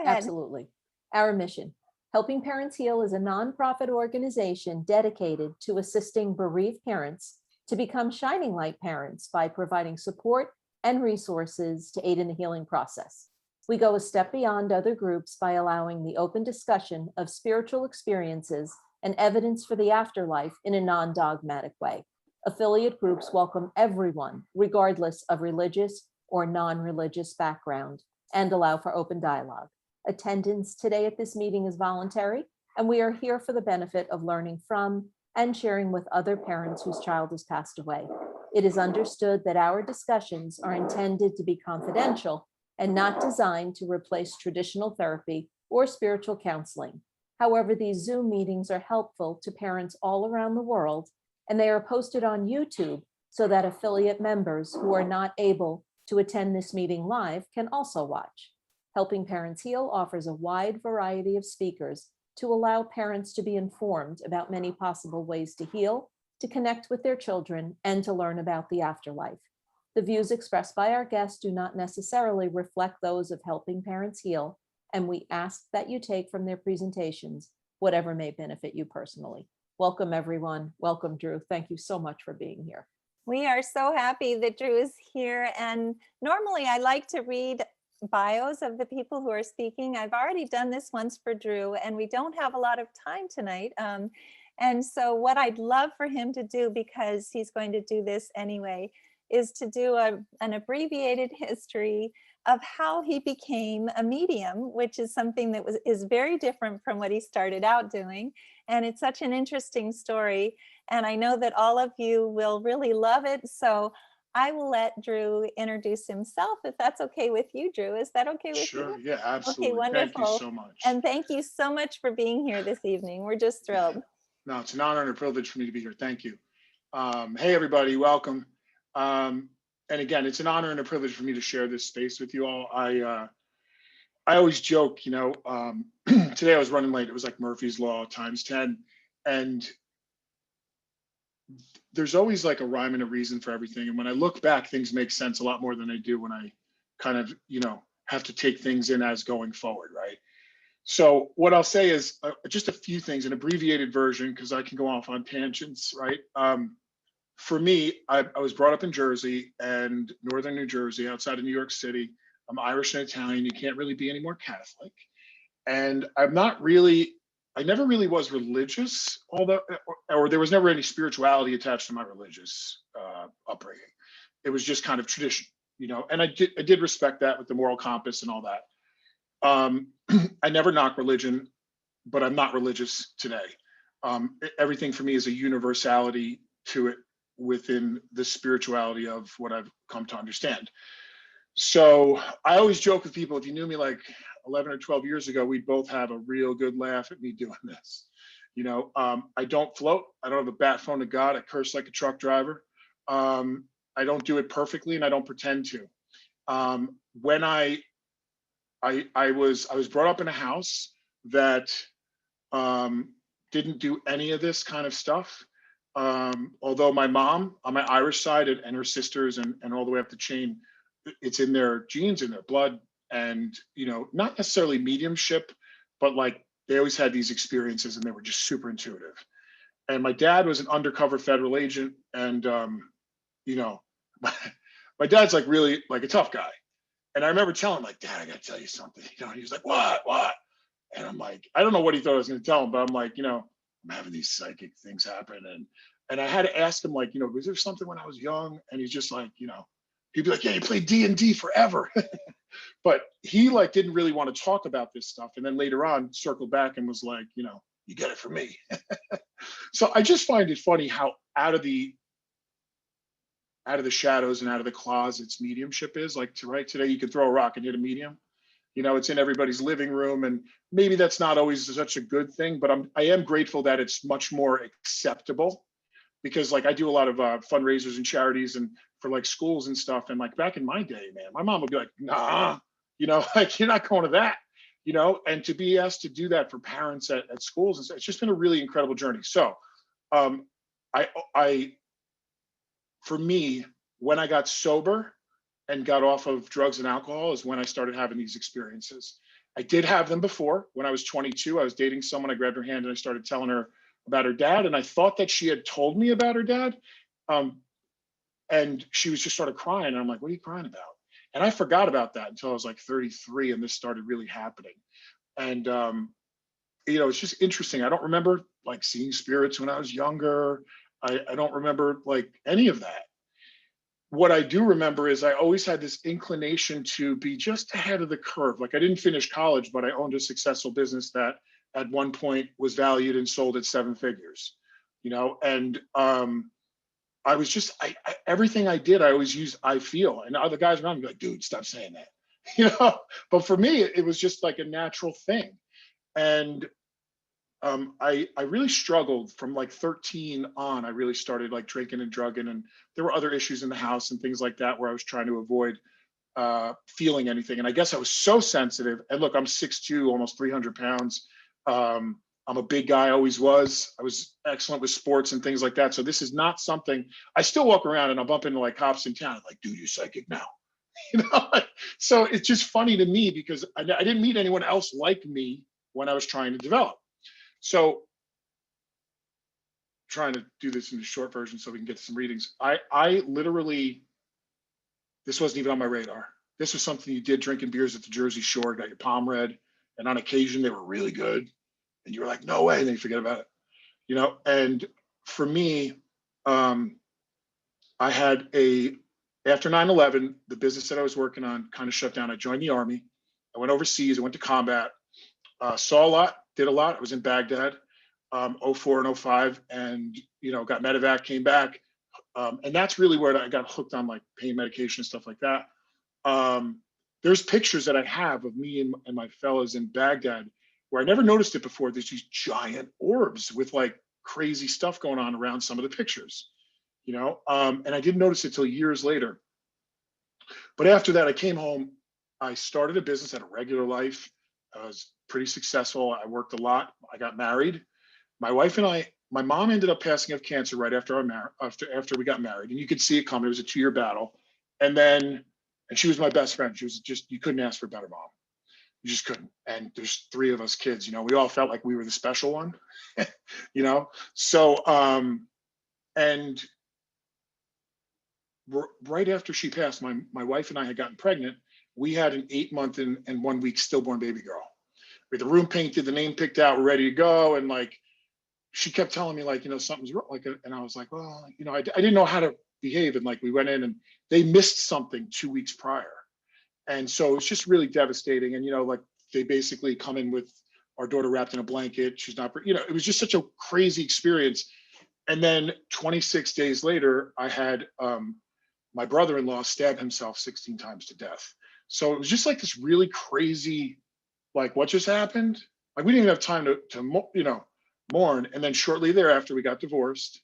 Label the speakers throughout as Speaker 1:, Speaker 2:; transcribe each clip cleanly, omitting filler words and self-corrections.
Speaker 1: ahead.
Speaker 2: Absolutely. Our mission. Helping Parents Heal is a nonprofit organization dedicated to assisting bereaved parents to become shining light parents by providing support and resources to aid in the healing process. We go a step beyond other groups by allowing the open discussion of spiritual experiences and evidence for the afterlife in a non-dogmatic way. Affiliate groups welcome everyone, regardless of religious or non-religious background, and allow for open dialogue. Attendance today at this meeting is voluntary, and we are here for the benefit of learning from and sharing with other parents whose child has passed away. It is understood that our discussions are intended to be confidential and not designed to replace traditional therapy or spiritual counseling. However, these Zoom meetings are helpful to parents all around the world, and they are posted on YouTube so that affiliate members who are not able to attend this meeting live can also watch. Helping Parents Heal offers a wide variety of speakers to allow parents to be informed about many possible ways to heal, to connect with their children, and to learn about the afterlife. The views expressed by our guests do not necessarily reflect those of Helping Parents Heal, and we ask that you take from their presentations whatever may benefit you personally. Welcome, everyone. Welcome, Drew. Thank you so much for being here.
Speaker 1: We are so happy that Drew is here. And normally I like to read bios of the people who are speaking. I've already done this once for Drew, and we don't have a lot of time tonight. And so what I'd love for him to do, because he's going to do this anyway, is to do an abbreviated history of how he became a medium, which is something that is very different from what he started out doing. And it's such an interesting story. And I know that all of you will really love it. So I will let Drew introduce himself, if that's okay with you, Drew. Is that okay with you?
Speaker 3: Sure, yeah, absolutely.
Speaker 1: Okay, wonderful.
Speaker 3: Thank you so much.
Speaker 1: And thank you so much for being here this evening. We're just thrilled.
Speaker 3: No, it's an honor and a privilege for me to be here. Thank you. Hey, everybody, welcome. And again, it's an honor and a privilege for me to share this space with you all. I always joke, you know, today I was running late. It was like Murphy's Law times 10. And there's always like a rhyme and a reason for everything. And when I look back, things make sense a lot more than they do when I kind of, you know, have to take things in as going forward, right? So what I'll say is just a few things, an abbreviated version, because I can go off on tangents, right? For me, I was brought up in Jersey and northern New Jersey, outside of New York City. I'm Irish and Italian. You can't really be any more Catholic. And I never really was religious, although, or there was never any spirituality attached to my religious upbringing. It was just kind of tradition, you know, and I did respect that with the moral compass and all that. I never knock religion, but I'm not religious today. Everything for me is a universality to it within the spirituality of what I've come to understand. So I always joke with people, if you knew me like 11 or 12 years ago, we'd both have a real good laugh at me doing this. You know, I don't float. I don't have a bat phone to God. I curse like a truck driver. I don't do it perfectly, and I don't pretend to. When I was brought up in a house that didn't do any of this kind of stuff. Although my mom on my Irish side and her sisters and all the way up the chain, it's in their genes, in their blood, and, you know, not necessarily mediumship, but like they always had these experiences and they were just super intuitive. And my dad was an undercover federal agent, and you know, my dad's like really like a tough guy. And I remember telling him, like, Dad, I gotta tell you something. You know, he was like, what? And I'm like, I don't know what he thought I was gonna tell him, but I'm like, you know, I'm having these psychic things happen. And I had to ask him, like, you know, was there something when I was young? And he's just like, you know, he'd be like, yeah, you played D&D forever. But he like didn't really want to talk about this stuff. And then later on circled back and was like, you know, you get it from me. So I just find it funny how out of the shadows and out of the closets mediumship is. Like, today you can throw a rock and hit a medium. You know, it's in everybody's living room, and maybe that's not always such a good thing, but I am grateful that it's much more acceptable, because like I do a lot of fundraisers and charities and for like schools and stuff. And like back in my day, man, my mom would be like, nah, you know, like you're not going to that, you know, and to be asked to do that for parents at schools, and stuff, it's just been a really incredible journey. So for me, when I got sober and got off of drugs and alcohol is when I started having these experiences. I did have them before. When I was 22, I was dating someone. I grabbed her hand and I started telling her about her dad. And I thought that she had told me about her dad. And she was just started crying. And I'm like, what are you crying about? And I forgot about that until I was like 33 and this started really happening. And, you know, it's just interesting. I don't remember like seeing spirits when I was younger. I don't remember like any of that. What I do remember is I always had this inclination to be just ahead of the curve. Like I didn't finish college, but I owned a successful business that at one point was valued and sold at 7 figures, you know, and I was just, everything I did, I always use, I feel, and other guys around me be like, dude, stop saying that, you know, but for me, it was just like a natural thing. And I really struggled from like 13 on. I really started like drinking and drugging, and there were other issues in the house and things like that where I was trying to avoid feeling anything. And I guess I was so sensitive. And look, I'm 6'2", almost 300 pounds. I'm a big guy, always was. I was excellent with sports and things like that. So this is not something, I still walk around and I'll bump into like cops in town, like, dude, you're psychic now. You know, so it's just funny to me because I didn't meet anyone else like me when I was trying to develop. So trying to do this in a short version so we can get to some readings. I literally, this wasn't even on my radar. This was something you did drinking beers at the Jersey Shore, got your palm read, and on occasion they were really good. And you were like, no way, and then you forget about it. You know, and for me, I had after 9/11, the business that I was working on kind of shut down. I joined the Army. I went overseas, I went to combat, saw a lot, did a lot. I was in Baghdad, 04 and 05, and, you know, got medevac, came back. And that's really where I got hooked on like pain medication and stuff like that. There's pictures that I have of me and my fellas in Baghdad where I never noticed it before. There's these giant orbs with like crazy stuff going on around some of the pictures, you know, and I didn't notice it till years later. But after that, I came home, I started a business, had a regular life. I was pretty successful. I worked a lot. I got married. My wife and my mom ended up passing of cancer right after after we got married, and you could see it coming. It was a 2-year battle. And she was my best friend. She was just, you couldn't ask for a better mom. You just couldn't. And there's 3 of us kids, you know, we all felt like we were the special one, you know? So, and right after she passed, my wife and I had gotten pregnant. We had an 8-month and 1 week stillborn baby girl. We had the room painted, the name picked out, we're ready to go. And like, she kept telling me like, you know, something's wrong. Like, and I was like, well, you know, I didn't know how to behave. And like, we went in and they missed something 2 weeks prior. And so it's just really devastating. And, you know, like they basically come in with our daughter wrapped in a blanket. She's not, you know, it was just such a crazy experience. And then 26 days later, I had my brother-in-law stab himself 16 times to death. So it was just like this really crazy, like what just happened? Like we didn't even have time to you know, mourn. And then shortly thereafter, we got divorced.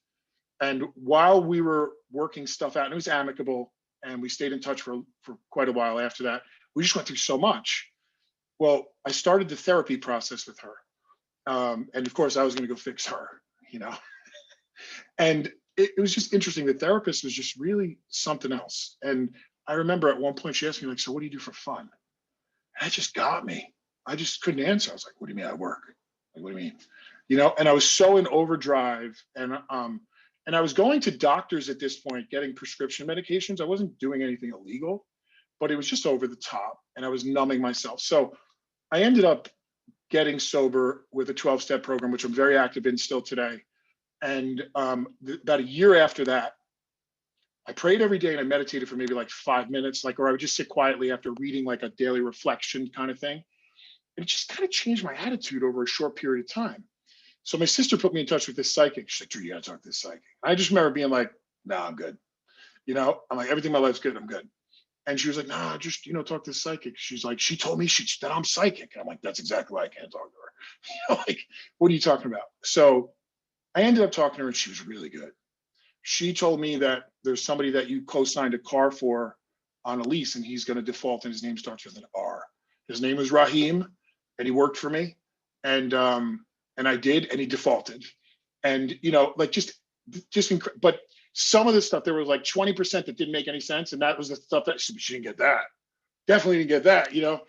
Speaker 3: And while we were working stuff out, and it was amicable, and we stayed in touch for quite a while after that, we just went through so much. Well, I started the therapy process with her. And of course, I was going to go fix her, you know. And it was just interesting. The therapist was just really something else. And I remember at one point she asked me, like, so what do you do for fun? And that just got me. I just couldn't answer. I was like, what do you mean I work? Like, what do you mean? You know, and I was so in overdrive. And I was going to doctors at this point, getting prescription medications. I wasn't doing anything illegal, but it was just over the top and I was numbing myself. So I ended up getting sober with a 12-step program, which I'm very active in still today. And about a year after that, I prayed every day and I meditated for maybe like 5 minutes, like, or I would just sit quietly after reading like a daily reflection kind of thing. And it just kind of changed my attitude over a short period of time. So my sister put me in touch with this psychic. She's like, Drew, you gotta talk to this psychic. I just remember being like, nah, I'm good. You know, I'm like, everything in my life's good, I'm good. And she was like, nah, just, you know, talk to this psychic. She's like, she told me that I'm psychic. And I'm like, that's exactly why I can't talk to her. You know, like, what are you talking about? So I ended up talking to her and she was really good. She told me that there's somebody that you co-signed a car for on a lease and he's gonna default and his name starts with an R. His name was Rahim and he worked for me. And I did, and he defaulted. And, you know, like but some of the stuff, there was like 20% that didn't make any sense. And that was the stuff that she didn't get that. Definitely didn't get that, you know.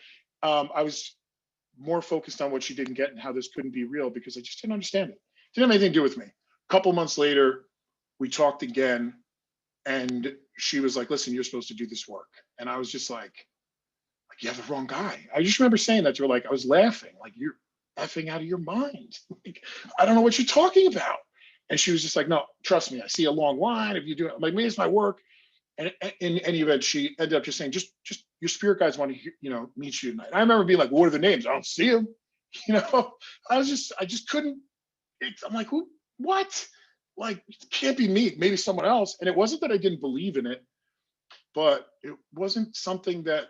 Speaker 3: more focused on what she didn't get and how this couldn't be real because I just didn't understand it. Didn't have anything to do with me. A couple months later, we talked again, and she was like, listen, you're supposed to do this work. And I was just like, you have the wrong guy. I just remember saying that to her, like, I was laughing, like, you're effing out of your mind. Like, I don't know what you're talking about. And she was just like, no, trust me, I see a long line. If you do it, like, me, it's my work. And in any event, she ended up just saying, just your spirit guides want to hear, meet you tonight. I remember being like, what are the names? I don't see them. I just couldn't. I'm like, who? What? Like, it can't be me. Maybe someone else. And it wasn't that I didn't believe in it, but it wasn't something that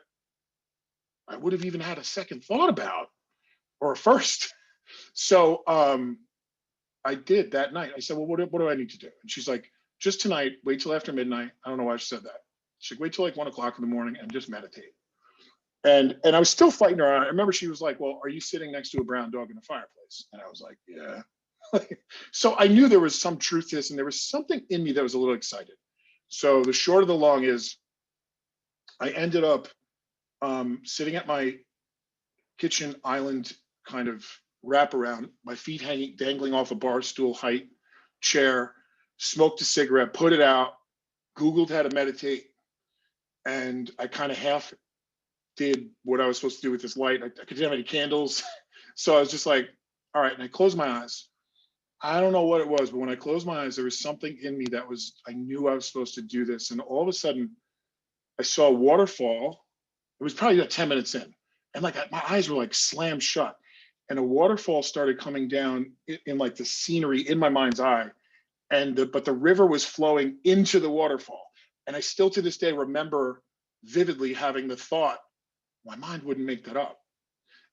Speaker 3: I would have even had a second thought about or a first. So I did that night. I said, well, what do I need to do? And she's like, just tonight, wait till after midnight. I don't know why she said that. She'd wait till like 1 o'clock in the morning and just meditate. And I was still fighting her. I remember she was like, well, are you sitting next to a brown dog in a fireplace? And I was like, yeah. So I knew there was some truth to this, and there was something in me that was a little excited. So the short of the long is I ended up sitting at my kitchen island kind of wraparound, my feet dangling off a bar stool height chair, smoked a cigarette, put it out, Googled how to meditate, and I kind of half did what I was supposed to do with this light. I didn't have any candles. So I was just like, all right, and I closed my eyes. I don't know what it was, but when I closed my eyes, there was something in me that I knew I was supposed to do this. And all of a sudden, I saw a waterfall. It was probably about 10 minutes in. And like my eyes were like slammed shut. And a waterfall started coming down in like the scenery in my mind's eye. But the river was flowing into the waterfall. And I still to this day remember vividly having the thought, my mind wouldn't make that up.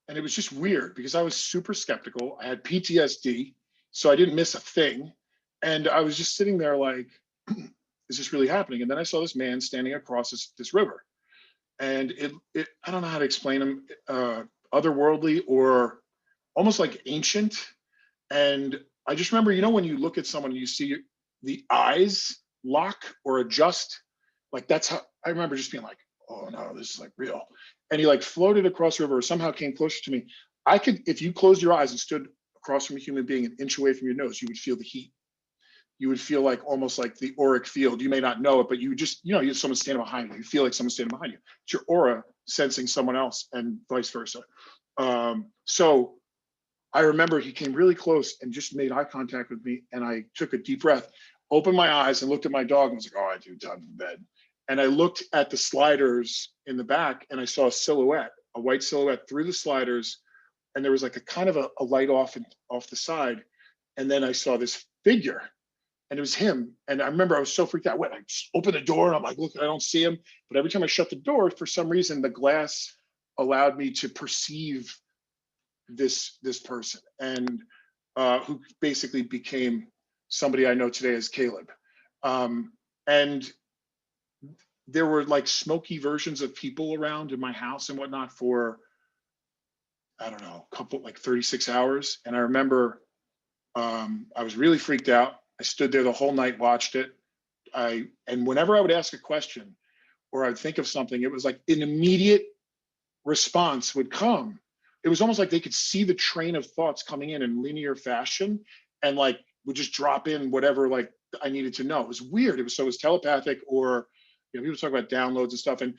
Speaker 3: And it was just weird because I was super skeptical. I had PTSD, so I didn't miss a thing. And I was just sitting there like, is this really happening? And then I saw this man standing across this river. And it I don't know how to explain him, otherworldly or almost like ancient. And I just remember, when you look at someone, you see the eyes lock or adjust. Like that's how I remember just being like, oh no, this is like real. And he like floated across the river or somehow came closer to me. I could, if you closed your eyes and stood across from a human being an inch away from your nose, you would feel the heat. You would feel like almost like the auric field. You may not know it, but you just, you have someone standing behind you. You feel like someone's standing behind you. It's your aura sensing someone else and vice versa. So I remember he came really close and just made eye contact with me. And I took a deep breath, opened my eyes and looked at my dog and was like, all right, dude, time for bed. And I looked at the sliders in the back and I saw a silhouette, a white silhouette through the sliders. And there was like a kind of a light off the side. And then I saw this figure and it was him. And I remember I was so freaked out. I just opened the door and I'm like, look, I don't see him. But every time I shut the door, for some reason, the glass allowed me to perceive this person and who basically became somebody I know today as Caleb. And there were like smoky versions of people around in my house and whatnot for, I don't know, a couple, like 36 hours. And I remember I was really freaked out. I stood there the whole night, watched it. And whenever I would ask a question or I'd think of something, it was like an immediate response would come. It was almost like they could see the train of thoughts coming in linear fashion and like would just drop in whatever like I needed to know. It was weird. It was telepathic or, people talk about downloads and stuff. And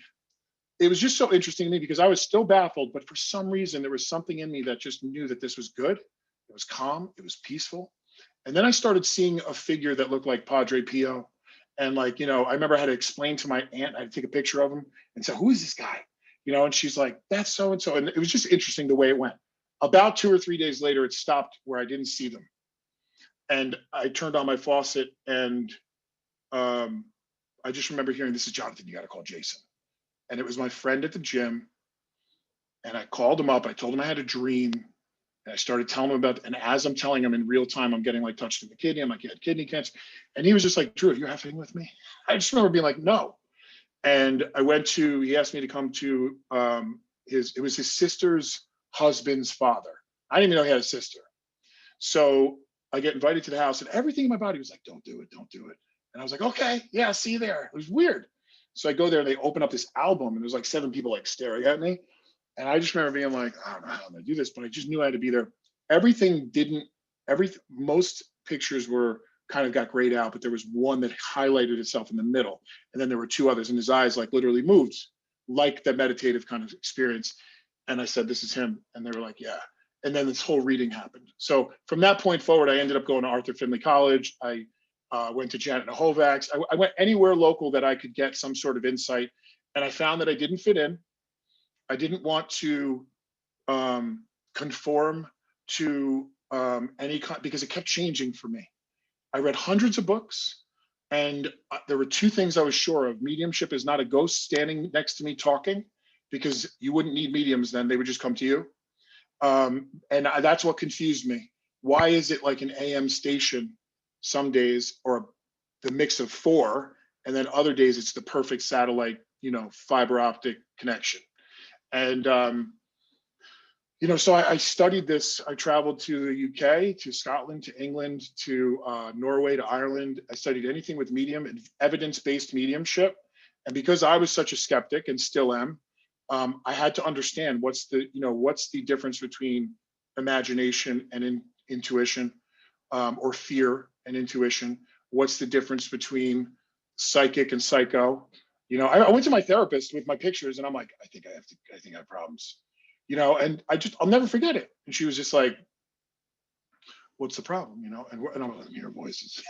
Speaker 3: it was just so interesting to me because I was still baffled, but for some reason there was something in me that just knew that this was good. It was calm. It was peaceful. And then I started seeing a figure that looked like Padre Pio. And like, I remember I had to explain to my aunt, I had to take a picture of him and say, who is this guy? And she's like, that's so-and-so. And it was just interesting the way it went. About 2 or 3 days later, it stopped where I didn't see them. And I turned on my faucet and I just remember hearing, this is Jonathan, you got to call Jason. And it was my friend at the gym. And I called him up. I told him I had a dream. And I started telling him about, and as I'm telling him in real time, I'm getting like touched in the kidney. I'm like, you had kidney cancer. And he was just like, Drew, are you having with me? I just remember being like, no. And he asked me to come to it was his sister's husband's father. I didn't even know he had a sister. So I get invited to the house and everything in my body was like, don't do it, don't do it. And I was like, okay, yeah, see you there. It was weird. So I go there and they open up this album and there's like 7 people like staring at me. And I just remember being like, I don't know how I'm gonna do this, but I just knew I had to be there. Most pictures were kind of got grayed out, but there was one that highlighted itself in the middle. And then there were two others, and his eyes like literally moved, like the meditative kind of experience. And I said, this is him. And they were like, yeah. And then this whole reading happened. So from that point forward, I ended up going to Arthur Findlay College. I went to Janet Novak's. I went anywhere local that I could get some sort of insight. And I found that I didn't fit in. I didn't want to conform to any kind, because it kept changing for me. I read hundreds of books, and there were two things I was sure of. Mediumship is not a ghost standing next to me talking, because you wouldn't need mediums then, they would just come to you. That's what confused me. Why is it like an AM station some days, or the mix of four, and then other days it's the perfect satellite, fiber optic connection? And so I studied this. I traveled to the UK, to Scotland, to England, to Norway, to Ireland. I studied anything with medium and evidence-based mediumship. And because I was such a skeptic, and still am, I had to understand what's the difference between imagination and intuition, or fear and intuition. What's the difference between psychic and psycho? I went to my therapist with my pictures, and I'm like, I think I have problems. And I'll never forget it. And she was just like, what's the problem? And I'm like, her voices.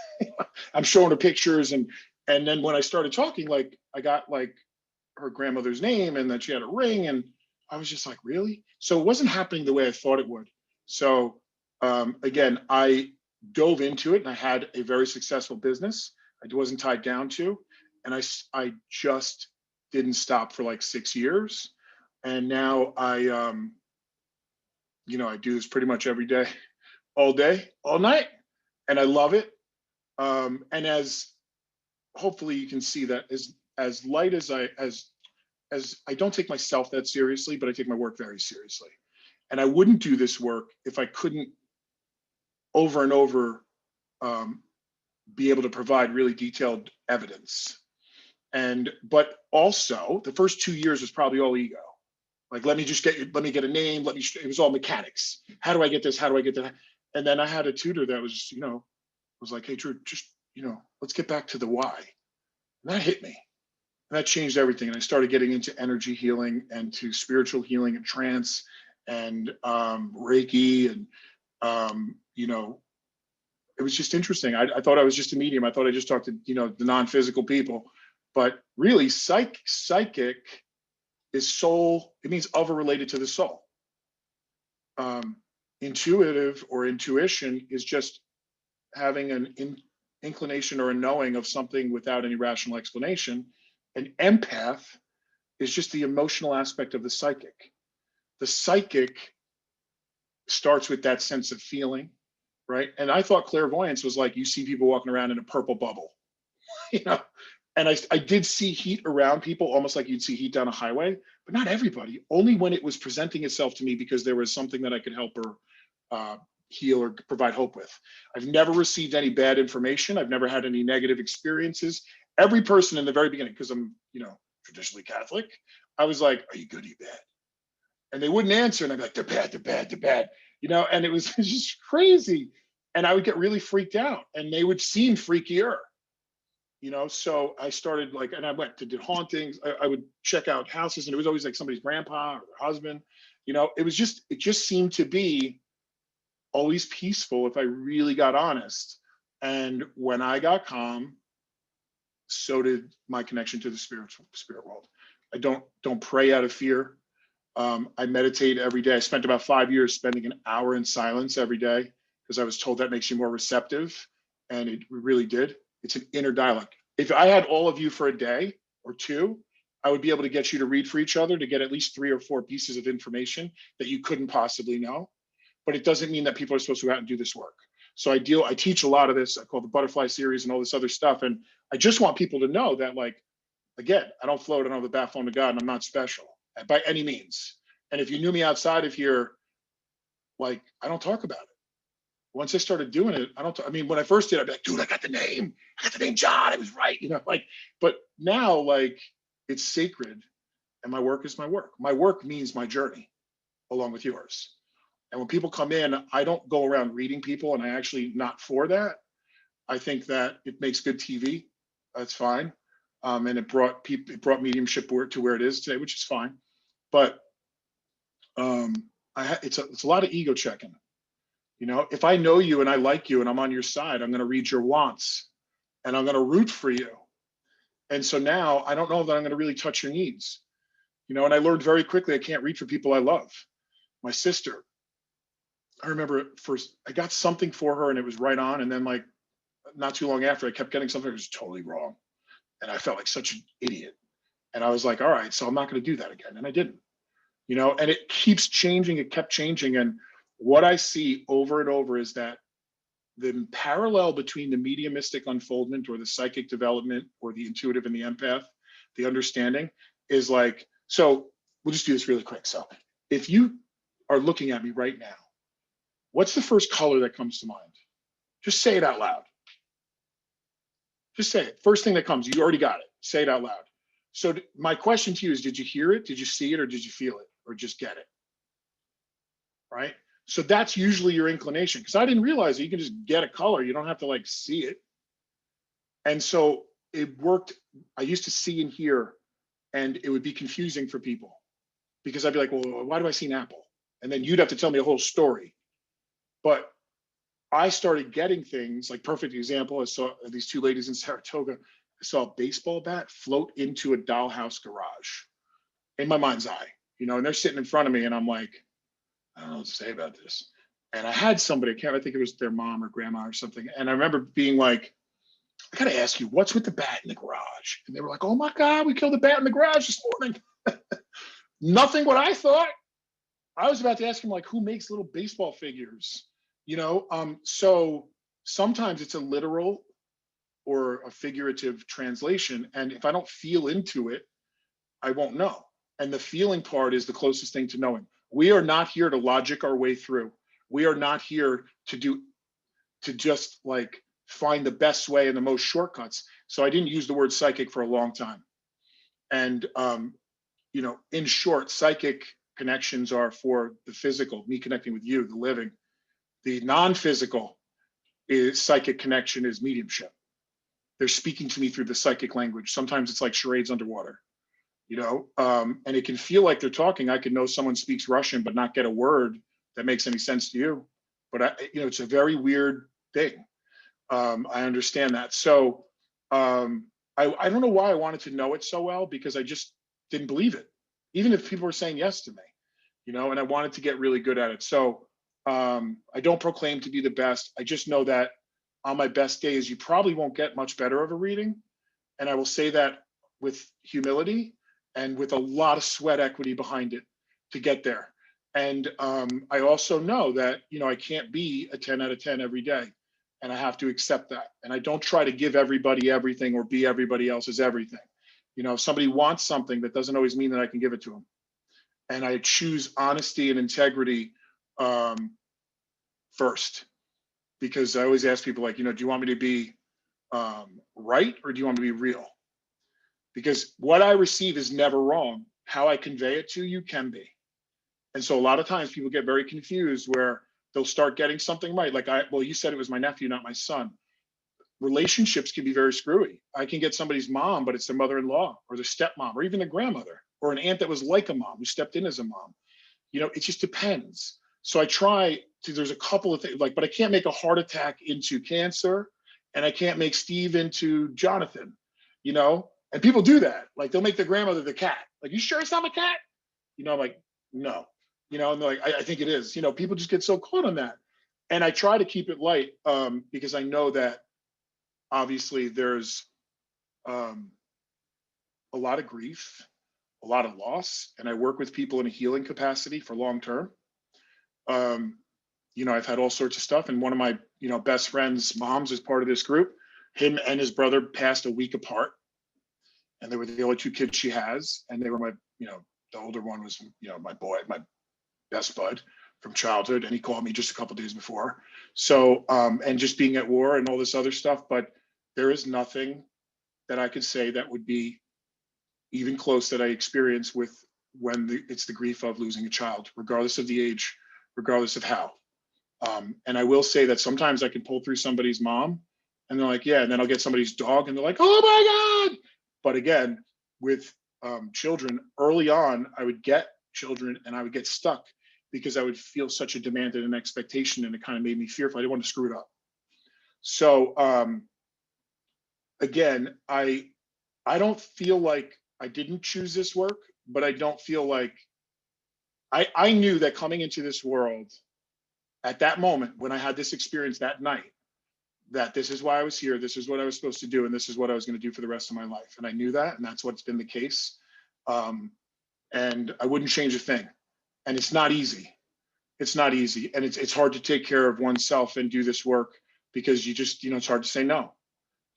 Speaker 3: I'm showing her pictures. And then when I started talking, like, I got like her grandmother's name, and that she had a ring. And I was just like, really? So it wasn't happening the way I thought it would. So again, I dove into it, and I had a very successful business I wasn't tied down to. And I just didn't stop for like 6 years. And now I do this pretty much every day, all night, and I love it. And as hopefully you can see that as light as I don't take myself that seriously, but I take my work very seriously. And I wouldn't do this work if I couldn't over and over be able to provide really detailed evidence. But also the first 2 years was probably all ego. Like, let me get a name. It was all mechanics. How do I get this? How do I get that? And then I had a tutor that was, was like, hey, Drew, just, let's get back to the why. And that hit me. And that changed everything. And I started getting into energy healing, and to spiritual healing, and trance, and Reiki. And, it was just interesting. I thought I was just a medium. I thought I just talked to, the non-physical people. But really, psychic is soul. It means of or related to the soul. Intuitive or intuition is just having an inclination or a knowing of something without any rational explanation. An empath is just the emotional aspect of the psychic. The psychic starts with that sense of feeling, right? And I thought clairvoyance was like, you see people walking around in a purple bubble, And I did see heat around people, almost like you'd see heat down a highway, but not everybody. Only when it was presenting itself to me because there was something that I could help her heal or provide hope with. I've never received any bad information. I've never had any negative experiences. Every person in the very beginning, because I'm, traditionally Catholic, I was like, are you good, are you bad? And they wouldn't answer. And I'd be like, they're bad, they're bad, they're bad. And it was just crazy. And I would get really freaked out, and they would seem freakier. So I started and I did hauntings. I would check out houses, and it was always like somebody's grandpa or their husband. It just seemed to be always peaceful if I really got honest. And when I got calm, so did my connection to the spirit world. I don't pray out of fear. I meditate every day. I spent about 5 years spending an hour in silence every day, because I was told that makes you more receptive, and it really did. It's an inner dialogue. If I had all of you for a day or two, I would be able to get you to read for each other, to get at least 3 or 4 pieces of information that you couldn't possibly know. But it doesn't mean that people are supposed to go out and do this work. So I teach a lot of this. I call the butterfly series and all this other stuff. And I just want people to know that, again, I don't float, I don't have the bat phone to God, and I'm not special by any means. And if you knew me outside of here, I don't talk about it. Once I started doing it, when I first did, I'd be like, dude, I got the name John, it was right, but now, it's sacred. and my work is my work. My work means my journey along with yours. And when people come in, I don't go around reading people, and I actually not for that. I think that it makes good TV. That's fine. And it brought mediumship to where it is today, which is fine. But it's a lot of ego checking. You know, if I know you and I like you and I'm on your side, I'm going to read your wants and I'm going to root for you. And so now I don't know that I'm going to really touch your needs. You know, and I learned very quickly I can't read for people I love. My sister, I remember at first I got something for her and it was right on, and then like not too long after I kept getting something that was totally wrong, and I felt like such an idiot. And I was like, all right, so I'm not going to do that again, and I didn't. You know, and it keeps changing. It kept changing, and what I see over and over is that the parallel between the mediumistic unfoldment or the psychic development or the intuitive and the empath, the understanding is like, so we'll just do this really quick. So if you are looking at me right now, what's the first color that comes to mind? Just say it out loud. Just say it. First thing that comes, you already got it. Say it out loud. So my question to you is, did you hear it? Did you see it? Or did you feel it? Or just get it? Right? So that's usually your inclination, because I didn't realize that you can just get a color. You don't have to like see it. And so it worked. I used to see and hear, and it would be confusing for people because I'd be like, well, why do I see an apple? And then you'd have to tell me a whole story. But I started getting things like, perfect example, I saw these two ladies in Saratoga. I saw a baseball bat float into a dollhouse garage in my mind's eye, you know, and they're sitting in front of me and I'm like, I don't know what to say about this. And I had somebody, I think it was their mom or grandma or something. And I remember being like, I gotta ask you, what's with the bat in the garage? And they were like, oh my God, we killed a bat in the garage this morning. Nothing what I thought. I was about to ask him, like, who makes little baseball figures? You know, so sometimes it's a literal or a figurative translation. And if I don't feel into it, I won't know. And the feeling part is the closest thing to knowing. We are not here to logic our way through. We are not here to just like find the best way and the most shortcuts. So I didn't use the word psychic for a long time. And, you know, in short, psychic connections are for the physical, me connecting with you, the living. The non-physical is psychic connection is mediumship. They're speaking to me through the psychic language. Sometimes it's like charades underwater, you know, and it can feel like they're talking. I can know someone speaks Russian, but not get a word that makes any sense to you. But you know, it's a very weird thing. I understand that. So I don't know why I wanted to know it so well, because I just didn't believe it, even if people were saying yes to me, you know, and I wanted to get really good at it. So I don't proclaim to be the best. I just know that on my best days, you probably won't get much better of a reading. And I will say that with humility and with a lot of sweat equity behind it to get there. And I also know that, you know, I can't be a 10 out of 10 every day. And I have to accept that. And I don't try to give everybody everything or be everybody else's everything. You know, if somebody wants something, that doesn't always mean that I can give it to them. And I choose honesty and integrity first, because I always ask people, like, you know, do you want me to be right, or do you want me to be real? Because what I receive is never wrong. How I convey it to you can be. And so a lot of times people get very confused where they'll start getting something right. Like, well, you said it was my nephew, not my son. Relationships can be very screwy. I can get somebody's mom, but it's their mother-in-law or their stepmom or even a grandmother or an aunt that was like a mom who stepped in as a mom. You know, it just depends. So I try to, there's a couple of things, like, but I can't make a heart attack into cancer, and I can't make Steve into Jonathan, you know? And people do that. Like, they'll make their grandmother the cat. Like, you sure it's not my cat? You know, I'm like, no. You know, and they're like, I think it is. You know, people just get so caught on that. And I try to keep it light because I know that obviously there's a lot of grief, a lot of loss, and I work with people in a healing capacity for long term. You know, I've had all sorts of stuff, and one of my, you know, best friend's moms is part of this group. Him and his brother passed a week apart, and they were the only two kids she has, and they were my, you know, the older one was, you know, my boy, my best bud from childhood, and he called me just a couple of days before. So, and just being at war and all this other stuff, but there is nothing that I could say that would be, even close, that I experience with when it's the grief of losing a child, regardless of the age, regardless of how. And I will say that sometimes I can pull through somebody's mom and they're like, yeah, and then I'll get somebody's dog and they're like, oh my God. But again, with children early on, I would get children and I would get stuck because I would feel such a demand and an expectation, and it kind of made me fearful. I didn't want to screw it up. So again, I don't feel like I didn't choose this work, but I don't feel like I knew that coming into this world at that moment when I had this experience that night, that this is why I was here, this is what I was supposed to do, and this is what I was going to do for the rest of my life. And I knew that, and that's what's been the case. And I wouldn't change a thing. And it's not easy. It's not easy. And it's hard to take care of oneself and do this work because you just, it's hard to say no,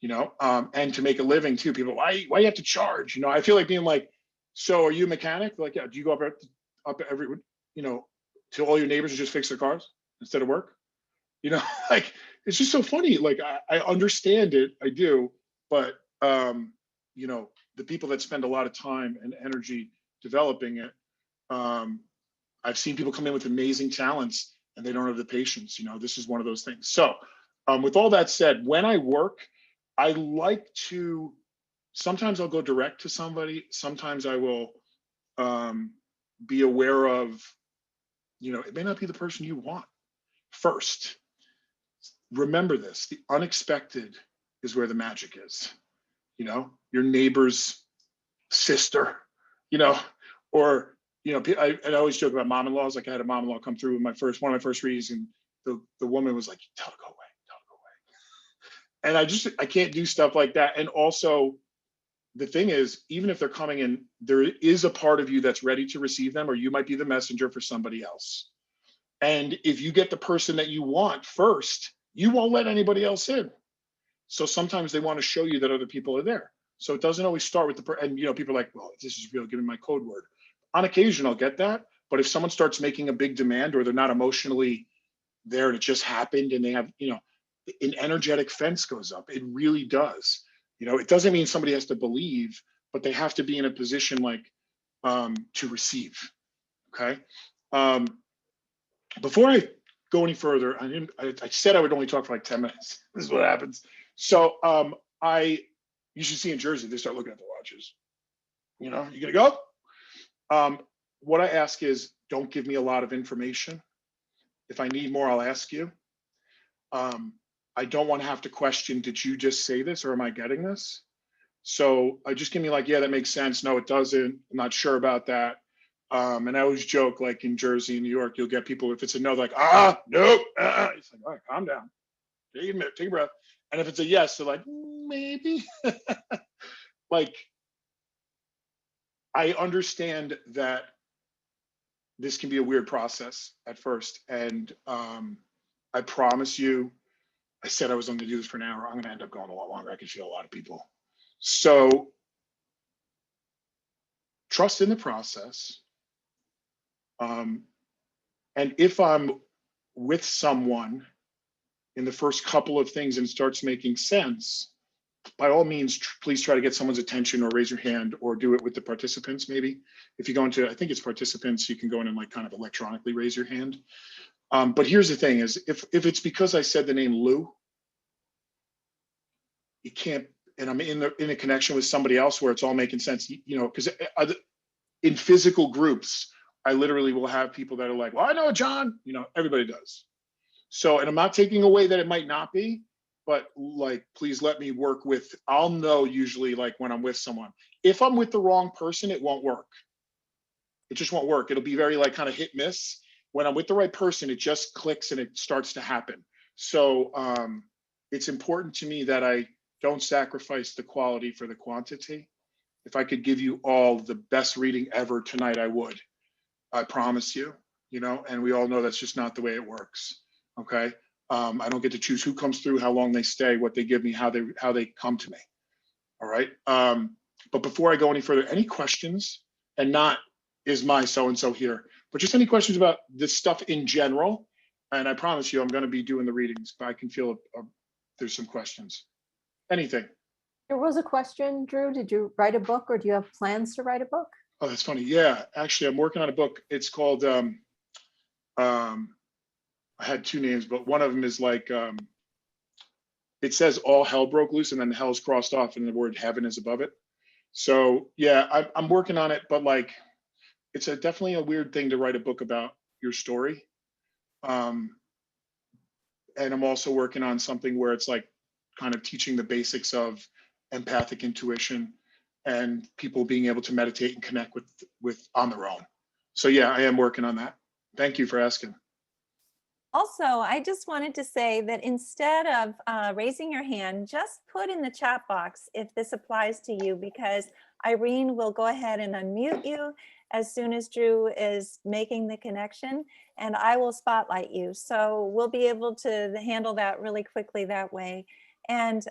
Speaker 3: and to make a living too. People, why you have to charge? I feel like being like, so are you a mechanic? Like, yeah, do you go up every, to all your neighbors and just fix their cars instead of work? Like, it's just so funny. Like, I understand it, I do, but the people that spend a lot of time and energy developing it, I've seen people come in with amazing talents and they don't have the patience. This is one of those things. So with all that said, when I work, I like to, sometimes I'll go direct to somebody. Sometimes I will be aware of, it may not be the person you want first. Remember this, the unexpected is where the magic is. Your neighbor's sister, or, I always joke about mom-in-laws. Like, I had a mom-in-law come through with one of my first reads, and the woman was like, tell her to go away. And I can't do stuff like that. And also, the thing is, even if they're coming in, there is a part of you that's ready to receive them, or you might be the messenger for somebody else. And if you get the person that you want first, you won't let anybody else in. So sometimes they want to show you that other people are there. So it doesn't always start with and people are like, well, this is real, give me my code word. On occasion, I'll get that. But if someone starts making a big demand, or they're not emotionally there and it just happened, and they have, an energetic fence goes up. It really does. It doesn't mean somebody has to believe, but they have to be in a position like to receive. Okay. Before I go any further, I said I would only talk for like 10 minutes. This is what happens. So you should see in Jersey, they start looking at the watches. You gonna go? What I ask is, don't give me a lot of information. If I need more, I'll ask you. I don't want to have to question, did you just say this, or am I getting this? So I just give me like, yeah, that makes sense. No, it doesn't. I'm not sure about that. And I always joke, like in Jersey and New York, you'll get people, if it's a no, like, nope. It's like, all right, calm down. Take a breath. And if it's a yes, they're like, maybe. Like, I understand that this can be a weird process at first. And I promise you, I said I was going to do this for an hour. I'm going to end up going a lot longer. I can feel a lot of people. So trust in the process. And if I'm with someone in the first couple of things and it starts making sense, by all means, please try to get someone's attention, or raise your hand, or do it with the participants. Maybe if you go into, I think it's participants, you can go in and like kind of electronically raise your hand. But here's the thing is, if it's because I said the name Lou, you can't, and I'm in a connection with somebody else where it's all making sense, because in physical groups, I literally will have people that are like, well, I know John, everybody does. So, and I'm not taking away that it might not be, but like, please let me work with, I'll know usually like when I'm with someone. If I'm with the wrong person, it won't work. It just won't work. It'll be very like kind of hit miss. When I'm with the right person, it just clicks and it starts to happen. So it's important to me that I don't sacrifice the quality for the quantity. If I could give you all the best reading ever tonight, I would. I promise you, and we all know that's just not the way it works. Okay. I don't get to choose who comes through, how long they stay, what they give me, how they come to me. All right. But before I go any further, any questions? And not, is my so-and-so here, but just any questions about this stuff in general. And I promise you, I'm going to be doing the readings, but I can feel there's some questions. Anything.
Speaker 2: There was a question, Drew. Did you write a book or do you have plans to write a book?
Speaker 3: Oh, that's funny. Yeah, actually, I'm working on a book. It's called, I had two names, but one of them is like, it says all hell broke loose and then hell's crossed off and the word heaven is above it. So yeah, I'm working on it, but like, it's definitely a weird thing to write a book about your story. And I'm also working on something where it's like kind of teaching the basics of empathic intuition and people being able to meditate and connect with on their own. So yeah, I am working on that. Thank you for asking.
Speaker 1: Also, I just wanted to say that instead of raising your hand, just put in the chat box if this applies to you, because Irene will go ahead and unmute you as soon as Drew is making the connection, and I will spotlight you. So we'll be able to handle that really quickly that way. And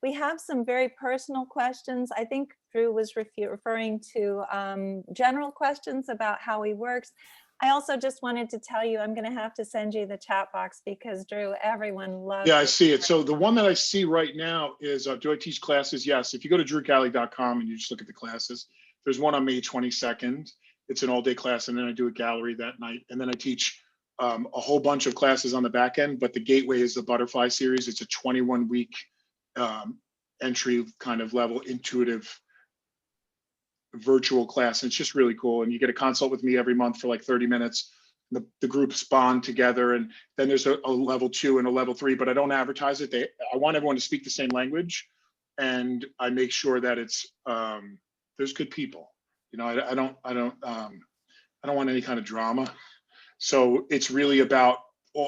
Speaker 1: we have some very personal questions. I think Drew was referring to general questions about how he works. I also just wanted to tell you, I'm going to have to send you the chat box because Drew, everyone loves.
Speaker 3: Yeah, I see it. So the one that I see right now is, do I teach classes? Yes. If you go to drewcali.com and you just look at the classes, there's one on May 22nd. It's an all-day class, and then I do a gallery that night. And then I teach a whole bunch of classes on the back end, but the gateway is the Butterfly series. It's a 21-week entry kind of level intuitive virtual class. And it's just really cool. And you get a consult with me every month for like 30 minutes. The groups bond together. And then there's a level 2 and a level 3, but I don't advertise it. I want everyone to speak the same language. And I make sure that it's, there's good people. You know, I don't want any kind of drama. So it's really about,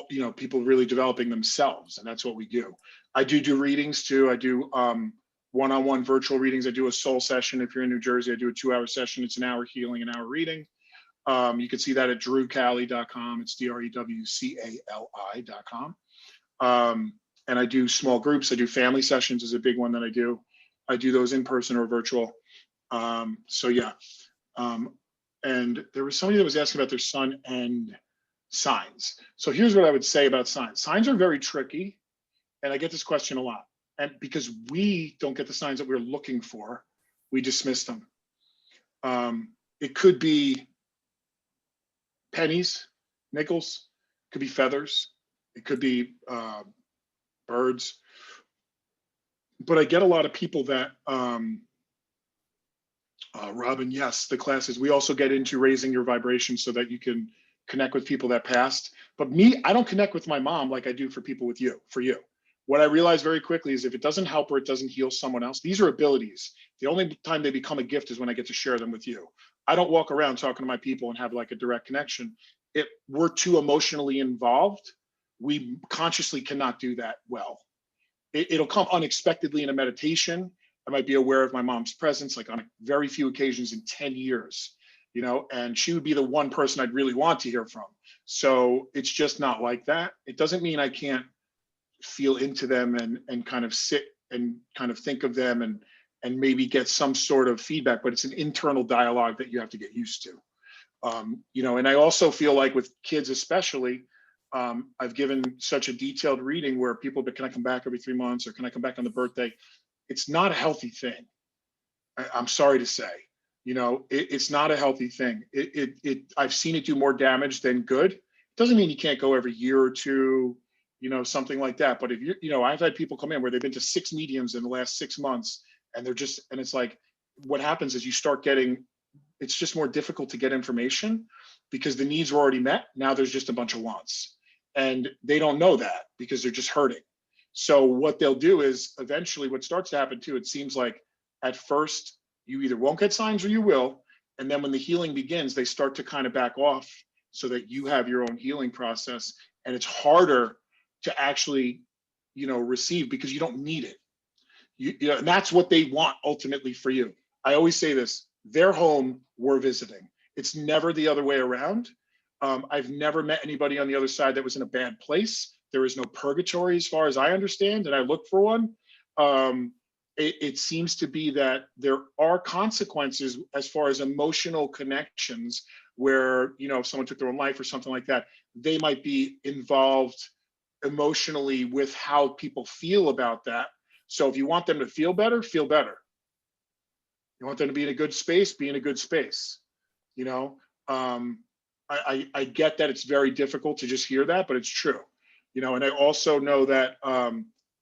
Speaker 3: you know, people really developing themselves. And that's what we do. I do readings too. I do one-on-one virtual readings. I do a soul session. If you're in New Jersey, I do a 2-hour session. It's an hour healing, an hour reading. You can see that at drewcali.com. It's drewcali.com. And I do small groups. I do family sessions is a big one that I do. I do those in person or virtual. So yeah. And there was somebody that was asking about their sun and signs. So here's what I would say about signs. Signs are very tricky. And I get this question a lot. And because we don't get the signs that we're looking for, we dismiss them. It could be pennies, nickels, it could be feathers, it could be birds. But I get a lot of people that, Robin, yes, the classes, we also get into raising your vibration so that you can connect with people that passed. But me, I don't connect with my mom like I do for people with you, for you. What I realized very quickly is if it doesn't help or it doesn't heal someone else, these are abilities. The only time they become a gift is when I get to share them with you. I don't walk around talking to my people and have like a direct connection. If we're too emotionally involved, we consciously cannot do that well. It'll come unexpectedly in a meditation. I might be aware of my mom's presence, like on very few occasions in 10 years, you know, and she would be the one person I'd really want to hear from. So it's just not like that. It doesn't mean I can't feel into them and kind of sit and kind of think of them and maybe get some sort of feedback, but it's an internal dialogue that you have to get used to. You know, and I also feel like with kids especially, I've given such a detailed reading where people, but can I come back every 3 months or can I come back on the birthday? It's not a healthy thing. I'm sorry to say, you know, it's not a healthy thing. I've seen it do more damage than good. It doesn't mean you can't go every year or two, you know, something like that. But if you know, I've had people come in where they've been to 6 mediums in the last 6 months and they're just, and it's like, what happens is you start getting, it's just more difficult to get information because the needs were already met. Now there's just a bunch of wants and they don't know that because they're just hurting. So what they'll do is eventually what starts to happen too, it seems like at first you either won't get signs or you will. And then when the healing begins, they start to kind of back off so that you have your own healing process. And it's harder to actually, you know, receive because you don't need it. You know, and that's what they want ultimately for you. I always say this, their home, we're visiting. It's never the other way around. I've never met anybody on the other side that was in a bad place. There is no purgatory as far as I understand, and I look for one. It seems to be that there are consequences as far as emotional connections where, you know, if someone took their own life or something like that, they might be involved emotionally with how people feel about that. So if you want them to feel better, feel better. You want them to be in a good space, be in a good space. You know, I get that it's very difficult to just hear that, but it's true. You know, and I also know that,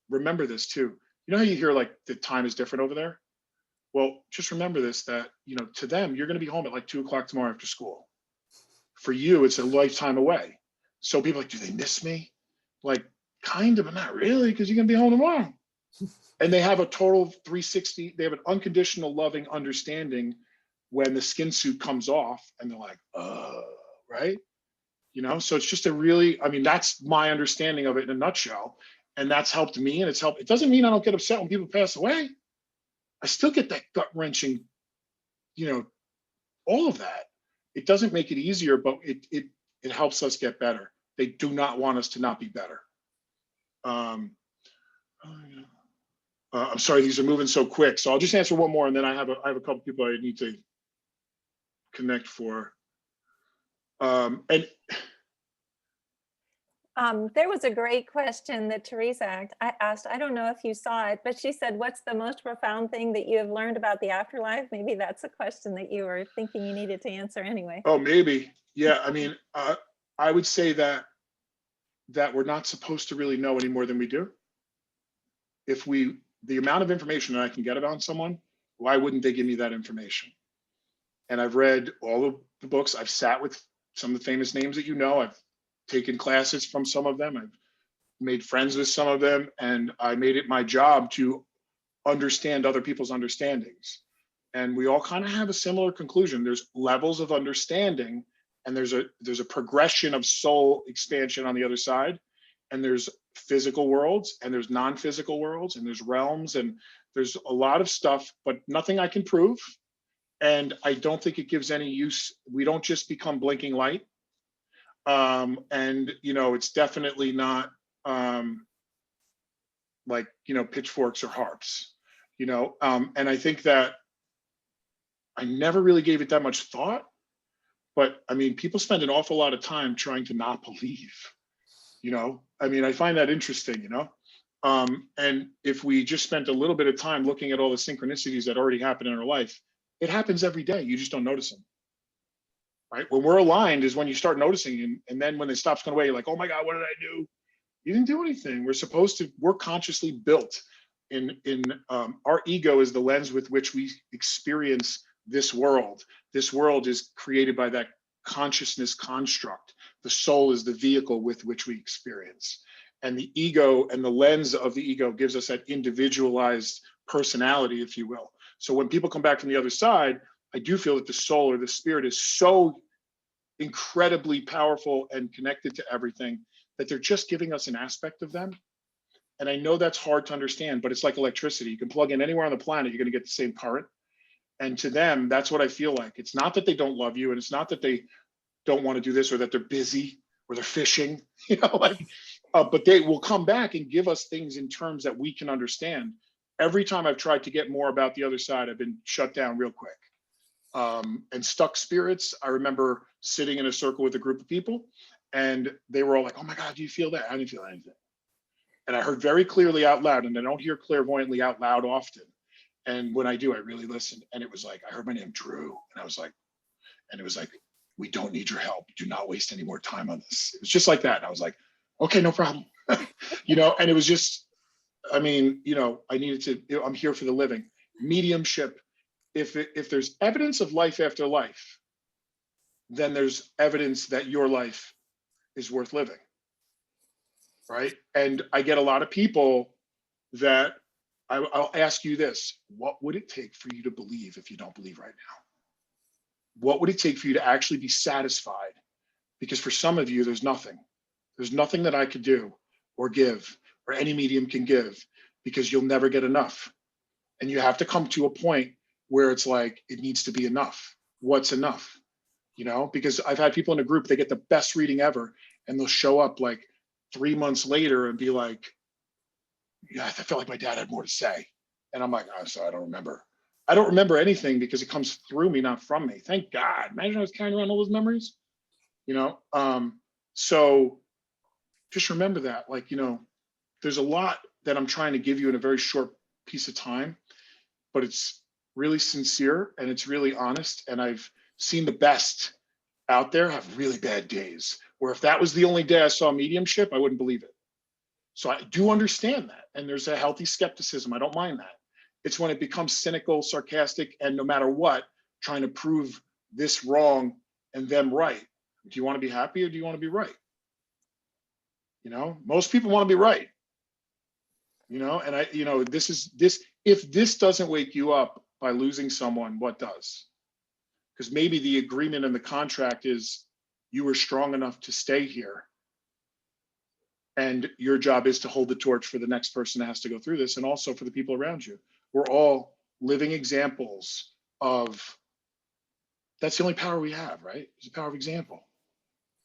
Speaker 3: remember this too. You know how you hear like the time is different over there? Well, just remember this, that, you know, to them, you're going to be home at like 2 o'clock tomorrow after school. For you, it's a lifetime away. So people are like, do they miss me? Like, kind of, but not really, because you're going to be home tomorrow. And they have a total 360, they have an unconditional loving understanding when the skin suit comes off, and they're like, right? You know, so it's just a really, I mean, that's my understanding of it in a nutshell. And that's helped me, and it's helped. It doesn't mean I don't get upset when people pass away. I still get that gut wrenching, you know, all of that. It doesn't make it easier, but it helps us get better. They do not want us to not be better. I'm sorry, these are moving so quick. So I'll just answer one more, and then I have a couple people I need to connect for.
Speaker 1: There was a great question that Teresa asked. I don't know if you saw it, but she said, what's the most profound thing that you have learned about the afterlife? Maybe that's a question that you were thinking you needed to answer anyway.
Speaker 3: Oh, maybe. Yeah, I mean, I would say that we're not supposed to really know any more than we do. The amount of information that I can get about someone, why wouldn't they give me that information? And I've read all of the books. I've sat with some of the famous names that you know. I've taken classes from some of them. I've made friends with some of them, and I made it my job to understand other people's understandings. And we all kind of have a similar conclusion. There's levels of understanding, and there's a progression of soul expansion on the other side. And there's physical worlds, and there's non-physical worlds, and there's realms, and there's a lot of stuff, but nothing I can prove. And I don't think it gives any use. We don't just become blinking light. And, you know, it's definitely not like, you know, pitchforks or harps, you know. And I think that I never really gave it that much thought. But I mean, people spend an awful lot of time trying to not believe, you know. I mean, I find that interesting, you know. And if we just spent a little bit of time looking at all the synchronicities that already happen in our life, it happens every day. You just don't notice them. Right? When we're aligned is when you start noticing, and then when it stops going away, you're like, oh my God, what did I do? You didn't do anything. We're consciously built in our ego is the lens with which we experience this world. This world is created by that consciousness construct. The soul is the vehicle with which we experience. And the ego and the lens of the ego gives us that individualized personality, if you will. So when people come back from the other side, I do feel that the soul or the spirit is so incredibly powerful and connected to everything that they're just giving us an aspect of them. And I know that's hard to understand, but it's like electricity. You can plug in anywhere on the planet, you're going to get the same current. And to them, that's what I feel like. It's not that they don't love you, and it's not that they don't want to do this, or that they're busy, or they're fishing, you know, like, but they will come back and give us things in terms that we can understand. Every time I've tried to get more about the other side, I've been shut down real quick. And stuck spirits, I remember sitting in a circle with a group of people, and they were all like, oh my God, do you feel that? I didn't feel anything. And I heard very clearly out loud, and I don't hear clairvoyantly out loud often. And when I do, I really listen. And it was like, I heard my name, Drew. And I was like, and it was like, we don't need your help. Do not waste any more time on this. It was just like that. And I was like, okay, no problem. You know, and it was just, I mean, you know, I needed to, you know, I'm here for the living. Mediumship. If there's evidence of life after life, then there's evidence that your life is worth living. Right. And I get a lot of people that I'll ask you this: what would it take for you to believe if you don't believe right now? What would it take for you to actually be satisfied? Because for some of you, there's nothing. There's nothing that I could do or give, or any medium can give, because you'll never get enough. And you have to come to a point where it's like, it needs to be enough. What's enough? You know, because I've had people in a group, they get the best reading ever, and they'll show up like 3 months later and be like, yeah, I felt like my dad had more to say. And I'm like, oh, sorry, I don't remember. I don't remember anything because it comes through me, not from me. Thank God. Imagine I was carrying around all those memories, you know? So just remember that, like, you know, there's a lot that I'm trying to give you in a very short piece of time, but it's really sincere and it's really honest. And I've seen the best out there have really bad days, where if that was the only day I saw mediumship, I wouldn't believe it. So I do understand that. And there's a healthy skepticism. I don't mind that. It's when it becomes cynical, sarcastic, and no matter what, trying to prove this wrong and them right. Do you want to be happy or do you want to be right? You know, most people want to be right. You know, and if this doesn't wake you up by losing someone, what does? Because maybe the agreement and the contract is you were strong enough to stay here. And your job is to hold the torch for the next person that has to go through this, and also for the people around you. We're all living examples of, that's the only power we have, right? It's the power of example.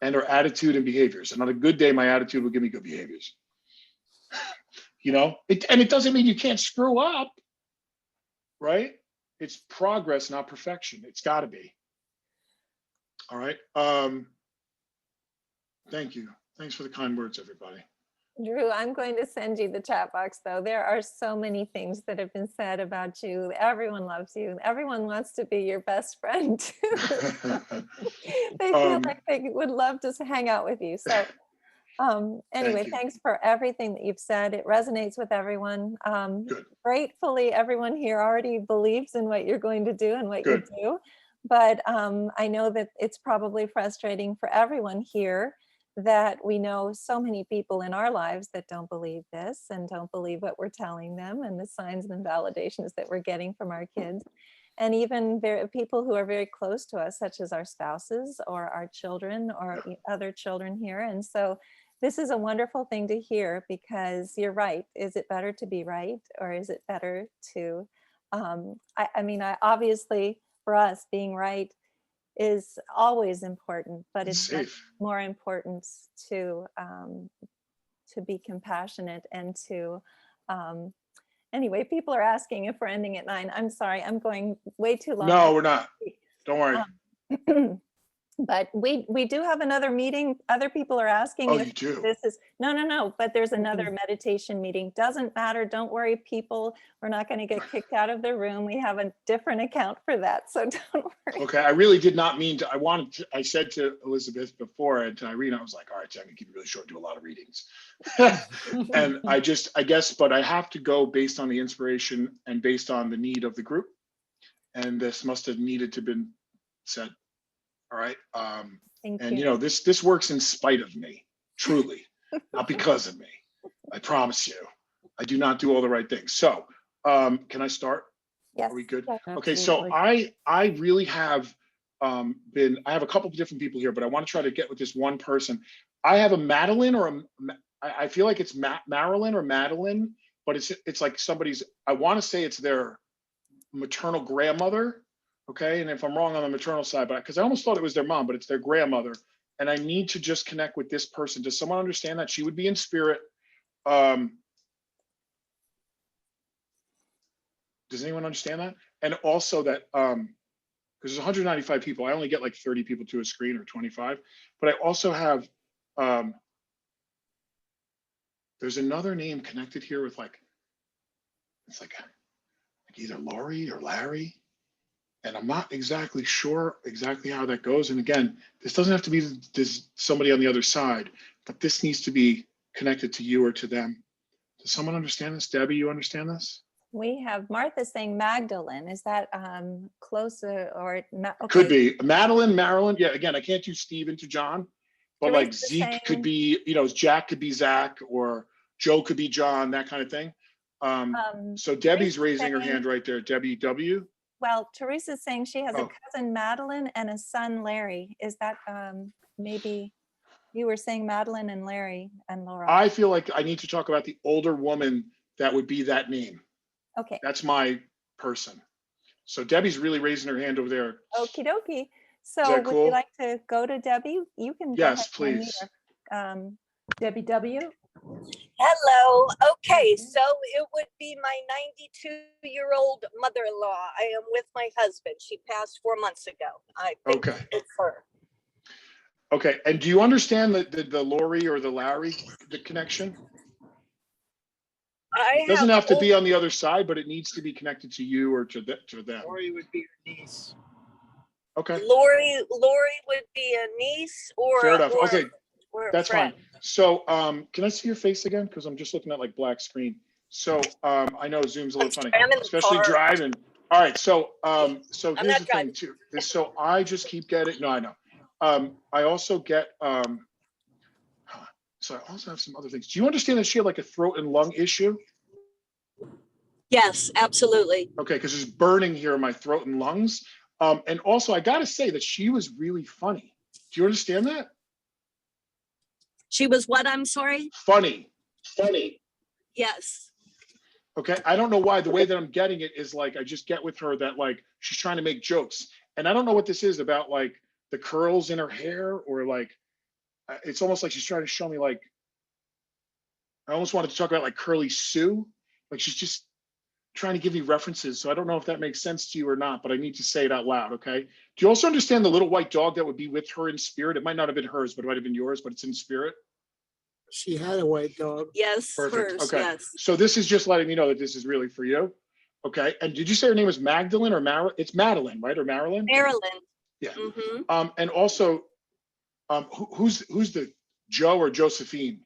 Speaker 3: And our attitude and behaviors. And on a good day, my attitude will give me good behaviors. You know, and it doesn't mean you can't screw up, right? It's progress, not perfection. It's got to be. All right. Thank you. Thanks for the kind words, everybody.
Speaker 1: Drew, I'm going to send you the chat box, though. There are so many things that have been said about you. Everyone loves you. Everyone wants to be your best friend, too. They feel like they would love to hang out with you. So anyway, thanks for everything that you've said. It resonates with everyone. Gratefully, everyone here already believes in what you're going to do and what you do. But I know that it's probably frustrating for everyone here that we know so many people in our lives that don't believe this and don't believe what we're telling them and the signs and validations that we're getting from our kids. And even people who are very close to us, such as our spouses or our children or other children here. And so this is a wonderful thing to hear, because you're right. Is it better to be right, or is it better to, I mean, obviously for us, being right is always important, but it's much more important to be compassionate and to, anyway, people are asking if we're ending at 9. I'm sorry, I'm going way too long.
Speaker 3: No, we're not. Don't worry.
Speaker 1: But we do have another meeting. Other people are asking if this is, no, but there's another meditation meeting. Doesn't matter. Don't worry, people. We're not going to get kicked out of the room. We have a different account for that. So don't worry.
Speaker 3: Okay. I really did not mean to, I said to Elizabeth before and to Irene, I was like, all right, so I'm going to keep it really short, do a lot of readings. And I guess, but I have to go based on the inspiration and based on the need of the group. And this must have needed to been said. All right. And you know, this works in spite of me, truly, not because of me. I promise you, I do not do all the right things. So can I start?
Speaker 1: Yes.
Speaker 3: Are we good?
Speaker 2: Yeah,
Speaker 3: okay. So I really have I have a couple of different people here, but I want to try to get with this one person. I have a Madeline, or I feel like it's Marilyn or Madeline, but it's like somebody's, I want to say it's their maternal grandmother. Okay, and if I'm wrong on the maternal side, but because I almost thought it was their mom, but it's their grandmother, and I need to just connect with this person. Does someone understand that? She would be in spirit. Does anyone understand that? And also that, because there's 195 people, I only get like 30 people to a screen, or 25, but I also have, there's another name connected here with like, it's like either Lori or Larry. And I'm not exactly sure exactly how that goes. And again, this doesn't have to be somebody on the other side, but this needs to be connected to you or to them. Does someone understand this? Debbie, you understand this?
Speaker 1: We have Martha saying Magdalene. Is that closer or not? Okay.
Speaker 3: Could be Madeline, Marilyn. Yeah, again, I can't use Steve into John, but like Zeke could be, you know, Jack could be Zach, or Joe could be John, that kind of thing. So Debbie's raising her hand right there. Debbie W.
Speaker 1: Well, Teresa's saying she has a cousin Madeline and a son Larry. Is that maybe you were saying Madeline and Larry and Laura?
Speaker 3: I feel like I need to talk about the older woman that would be that name.
Speaker 1: Okay.
Speaker 3: That's my person. So Debbie's really raising her hand over there.
Speaker 1: Okie dokie. So would you like to go to Debbie? You can go
Speaker 3: yes, please.
Speaker 2: Debbie W.
Speaker 4: Hello. Okay, so it would be my 92-year-old mother-in-law. I am with my husband. She passed 4 months ago. I think it's her.
Speaker 3: Okay, and do you understand the Lori or the Larry, the connection? It doesn't have to be on the other side, but it needs to be connected to you or to them.
Speaker 4: Lori would be your niece.
Speaker 3: Okay.
Speaker 4: Lori would be a niece or
Speaker 3: Fair enough.
Speaker 4: or,
Speaker 3: Okay.
Speaker 4: or a
Speaker 3: That's
Speaker 4: friend.
Speaker 3: fine. So, can I see your face again? Because I'm just looking at like black screen. So, I know Zoom's a little funny,
Speaker 4: I'm in the
Speaker 3: especially
Speaker 4: car.
Speaker 3: driving. All right. So, so
Speaker 4: I'm
Speaker 3: here's
Speaker 4: not
Speaker 3: the
Speaker 4: driving.
Speaker 3: thing too. Is so I just keep getting. No, I know. I also get. So I also have some other things. Do you understand that she had like a throat and lung issue?
Speaker 4: Yes, absolutely.
Speaker 3: Okay, because there's burning here in my throat and lungs. And also, I got to say that she was really funny. Do you understand that?
Speaker 4: She was what? I'm sorry.
Speaker 3: Funny.
Speaker 4: Yes.
Speaker 3: Okay, I don't know why. The way that I'm getting it is like I just get with her that like she's trying to make jokes, and I don't know what this is about, like the curls in her hair, or like it's almost like she's trying to show me like I almost wanted to talk about like Curly Sue, like she's just trying to give me references. So I don't know if that makes sense to you or not, but I need to say it out loud. Okay. Do you also understand the little white dog that would be with her in spirit? It might not have been hers, but it might have been yours, but it's in spirit.
Speaker 5: She had a white dog.
Speaker 4: Yes.
Speaker 3: Perfect.
Speaker 4: Hers,
Speaker 3: Okay.
Speaker 4: yes.
Speaker 3: So this is just letting me know that this is really for you. Okay. And did you say her name was Magdalene or It's Madeline, right? Or Marilyn?
Speaker 4: Marilyn.
Speaker 3: Yeah.
Speaker 4: Mm-hmm.
Speaker 3: And also, who's the Joe or Josephine?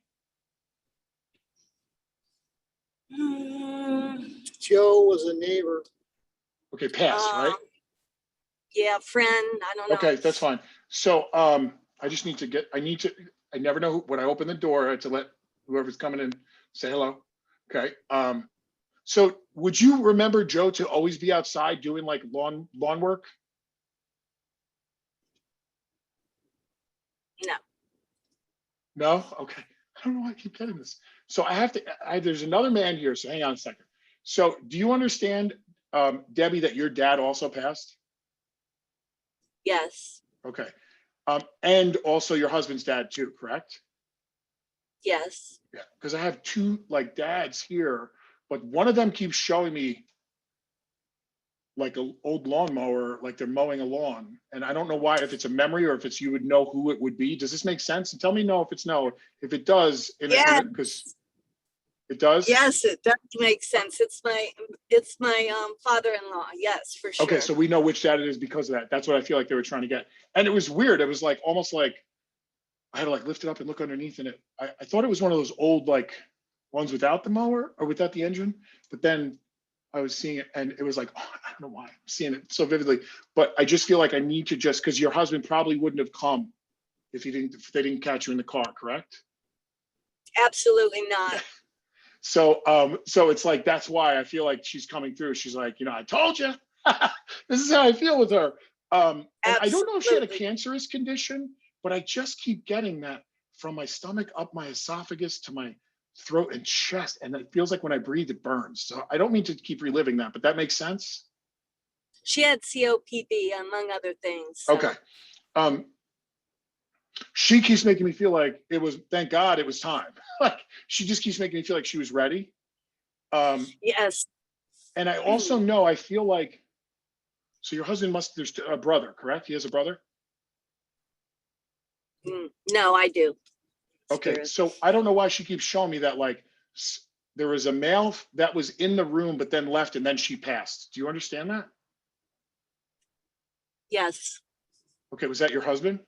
Speaker 5: Joe was a neighbor.
Speaker 3: Okay. Passed, right?
Speaker 4: Yeah, friend. I don't know.
Speaker 3: Okay, that's fine. So I just need to I never know when I open the door, I have to let whoever's coming in say hello. Okay. So would you remember Joe to always be outside doing like lawn work?
Speaker 4: No.
Speaker 3: No? Okay. I don't know why I keep getting this. So there's another man here, so hang on a second. So do you understand, Debbie, that your dad also passed?
Speaker 4: Yes.
Speaker 3: Okay. And also your husband's dad too, correct?
Speaker 4: Yes.
Speaker 3: Yeah, because I have two like dads here, but one of them keeps showing me like an old lawnmower, like they're mowing a lawn. And I don't know why, if it's a memory or if it's you would know who it would be. Does this make sense? And tell me no if it's no. If it does, because it does?
Speaker 4: Yes, it does make sense. It's my father-in-law. Yes, for sure.
Speaker 3: Okay, so we know which dad it is because of that. That's what I feel like they were trying to get. And it was weird. It was like almost like I had to like lift it up and look underneath, and I thought it was one of those old like ones without the mower or without the engine, but then I was seeing it and it was like, oh, I don't know why I'm seeing it so vividly, but I just feel like I need to because your husband probably wouldn't have come if they didn't catch you in the car, correct?
Speaker 4: Absolutely not.
Speaker 3: So it's like, that's why I feel like she's coming through. She's like, I told you. This is how I feel with her. And I don't know if she had a cancerous condition, but I just keep getting that from my stomach up my esophagus to my throat and chest. And it feels like when I breathe, it burns. So I don't mean to keep reliving that, but that makes sense.
Speaker 4: She had COPD, among other things. So.
Speaker 3: Okay. She keeps making me feel like thank God it was time. Like she just keeps making me feel like she was ready.
Speaker 4: Yes.
Speaker 3: And I also know, I feel like, so your husband there's a brother, correct? He has a brother?
Speaker 4: No, I do.
Speaker 3: Okay,
Speaker 4: Spirit.
Speaker 3: so I don't know why she keeps showing me that, like, there was a male that was in the room, but then left and then she passed. Do you understand that?
Speaker 4: Yes.
Speaker 3: Okay, was that your husband?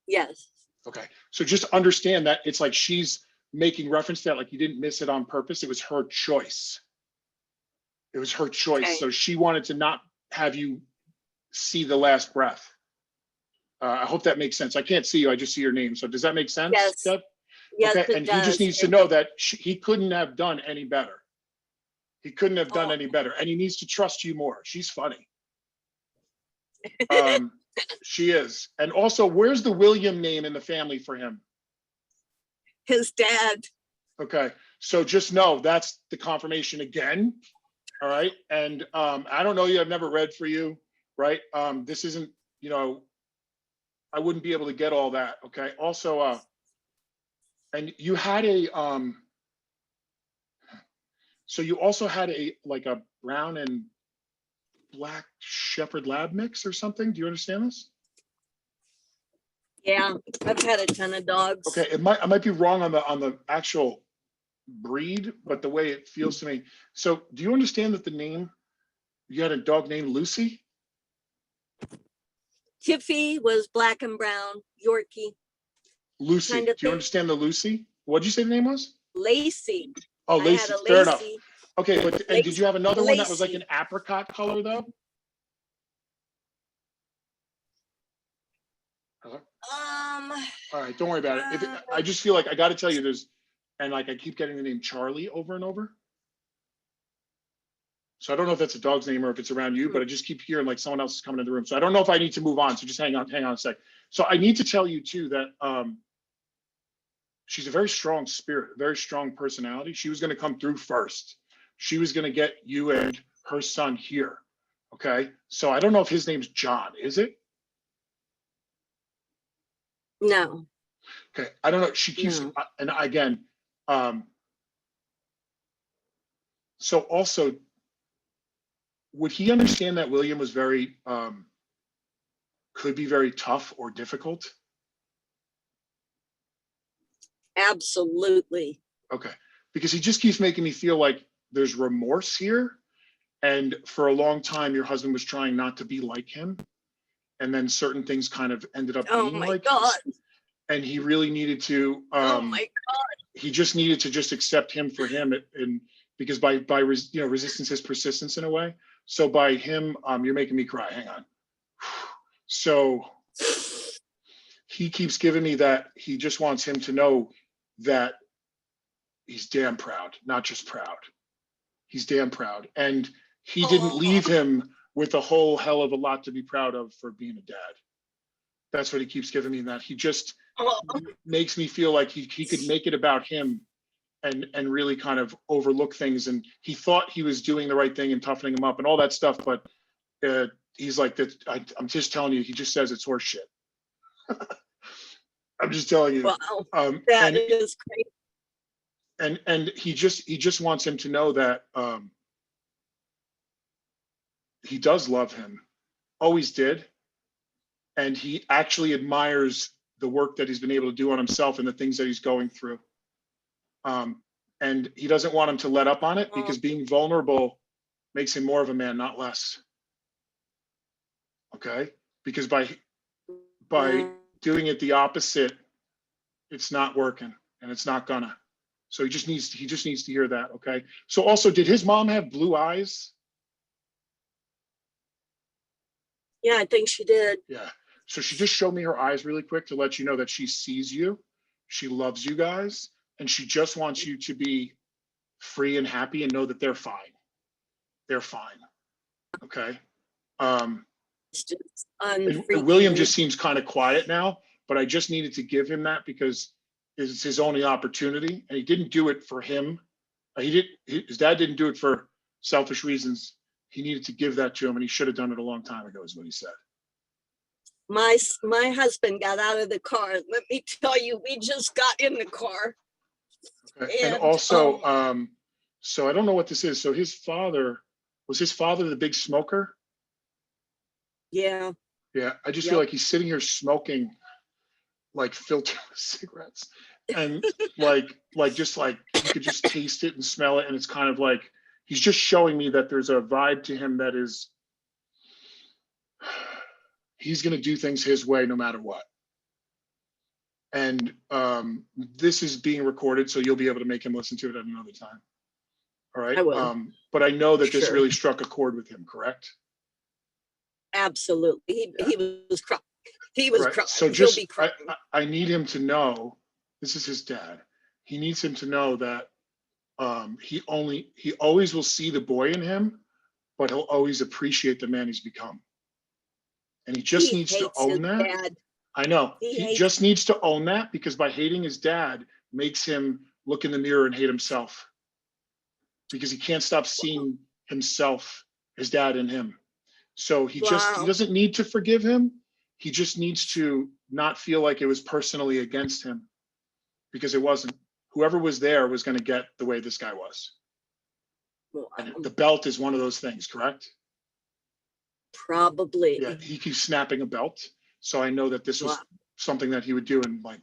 Speaker 4: Yes.
Speaker 3: Okay, so just understand that it's like she's making reference to that, like you didn't miss it on purpose. It was her choice. It was her choice.
Speaker 4: Okay.
Speaker 3: So she wanted to not have you see the last breath. I hope that makes sense. I can't see you. I just see your name. So does that make sense,
Speaker 4: Yes.
Speaker 3: Deb?
Speaker 4: Yes,
Speaker 3: okay,
Speaker 4: it
Speaker 3: and
Speaker 4: does.
Speaker 3: he just needs to know that he couldn't have done any better. He couldn't have done any better. And he needs to trust you more. She's funny. She is. And also, where's the William name in the family for him?
Speaker 4: His dad.
Speaker 3: Okay, so just know that's the confirmation again. All right. And I don't know you, I've never read for you, right? This isn't, I wouldn't be able to get all that. Okay. Also, and you had so you also had a brown and black shepherd lab mix or something. Do you understand this?
Speaker 4: Yeah, I've had a ton of dogs.
Speaker 3: Okay, I might be wrong on the actual breed, but the way it feels to me. So do you understand that the name, you had a dog named Lucy?
Speaker 4: Tiffy was black and brown, Yorkie,
Speaker 3: Lucy,
Speaker 4: kind
Speaker 3: do
Speaker 4: of
Speaker 3: you
Speaker 4: thing.
Speaker 3: understand the Lucy? What'd you say the name was?
Speaker 4: Lacey.
Speaker 3: Oh,
Speaker 4: I had
Speaker 3: Lacey,
Speaker 4: a
Speaker 3: fair enough.
Speaker 4: Lacey.
Speaker 3: Okay, but and did you have another one that was like
Speaker 4: Lacey.
Speaker 3: an apricot color though? All right, don't worry about it. If I just feel like I got to tell you, there's, and like I keep getting the name Charlie over and over. So I don't know if that's a dog's name or if it's around you, but I just keep hearing like someone else is coming in the room. So I don't know if I need to move on. So just hang on a sec. So I need to tell you too that she's a very strong spirit, a very strong personality. She was going to come through first. She was going to get you and her son here. Okay. So I don't know if his name's John, is it?
Speaker 4: No.
Speaker 3: Okay. I don't know. She keeps,
Speaker 4: No.
Speaker 3: and again, so also, would he understand that William was very, could be very tough or difficult?
Speaker 4: Absolutely.
Speaker 3: Okay. Because he just keeps making me feel like there's remorse here. And for a long time, your husband was trying not to be like him. And then certain things kind of ended up
Speaker 4: Oh
Speaker 3: being
Speaker 4: my
Speaker 3: like
Speaker 4: God.
Speaker 3: this. And he really needed to,
Speaker 4: Oh my God.
Speaker 3: he just needed to just accept him for him. And because by resistance is persistence in a way. So by him, you're making me cry. Hang on. So he keeps giving me that he just wants him to know that he's damn proud, not just proud. He's damn proud. And he didn't leave him with a whole hell of a lot to be proud of for being a dad. That's what he keeps giving me, that he just makes me feel like he could make it about him and really kind of overlook things. And he thought he was doing the right thing and toughening him up and all that stuff. But he's like, that. I'm just telling you, he just says it's horse shit. I'm just telling you.
Speaker 4: Wow. That is crazy.
Speaker 3: And he just wants him to know that he does love him, always did. And he actually admires the work that he's been able to do on himself and the things that he's going through. And he doesn't want him to let up on it because being vulnerable makes him more of a man, not less. Okay? Because by doing it the opposite, it's not working and it's not gonna. So he just needs to hear that. Okay. So also, did his mom have blue eyes?
Speaker 4: Yeah, I think she did.
Speaker 3: Yeah. So she just showed me her eyes really quick to let you know that she sees you. She loves you guys. And she just wants you to be free and happy and know that they're fine. They're fine. Okay.
Speaker 4: It's just
Speaker 3: And William just seems kind of quiet now, but I just needed to give him that because it's his only opportunity. And he didn't do it for him. His dad didn't do it for selfish reasons. He needed to give that to him, and he should have done it a long time ago, is what he said.
Speaker 4: My husband got out of the car. Let me tell you, we just got in the car.
Speaker 3: Okay. And also, so I don't know what this is. So was his father the big smoker?
Speaker 4: Yeah.
Speaker 3: Yeah. I just feel like he's sitting here smoking like filter cigarettes, and like you could just taste it and smell it, and it's kind of like he's just showing me that there's a vibe to him that is he's going to do things his way no matter what. And this is being recorded, so you'll be able to make him listen to it at another time. All right.
Speaker 4: I will.
Speaker 3: But I know that this
Speaker 4: Sure.
Speaker 3: really struck a chord with him, correct?
Speaker 4: Absolutely. He was crying. He was
Speaker 3: Right.
Speaker 4: crying.
Speaker 3: So
Speaker 4: He'll
Speaker 3: just
Speaker 4: be crying.
Speaker 3: I need him to know, this is his dad. He needs him to know that he always will see the boy in him, but he'll always appreciate the man he's become. And he just needs to own that.
Speaker 4: Dad.
Speaker 3: I know. He just needs to own that, because by hating his dad makes him look in the mirror and hate himself, because he can't stop seeing himself, his dad in him. So he doesn't need to forgive him. He just needs to not feel like it was personally against him, because it wasn't. Whoever was there was going to get the way this guy was.
Speaker 4: Wow.
Speaker 3: And the belt is one of those things, correct?
Speaker 4: Probably.
Speaker 3: Yeah, he keeps snapping a belt. So I know that this was something that he would do, and like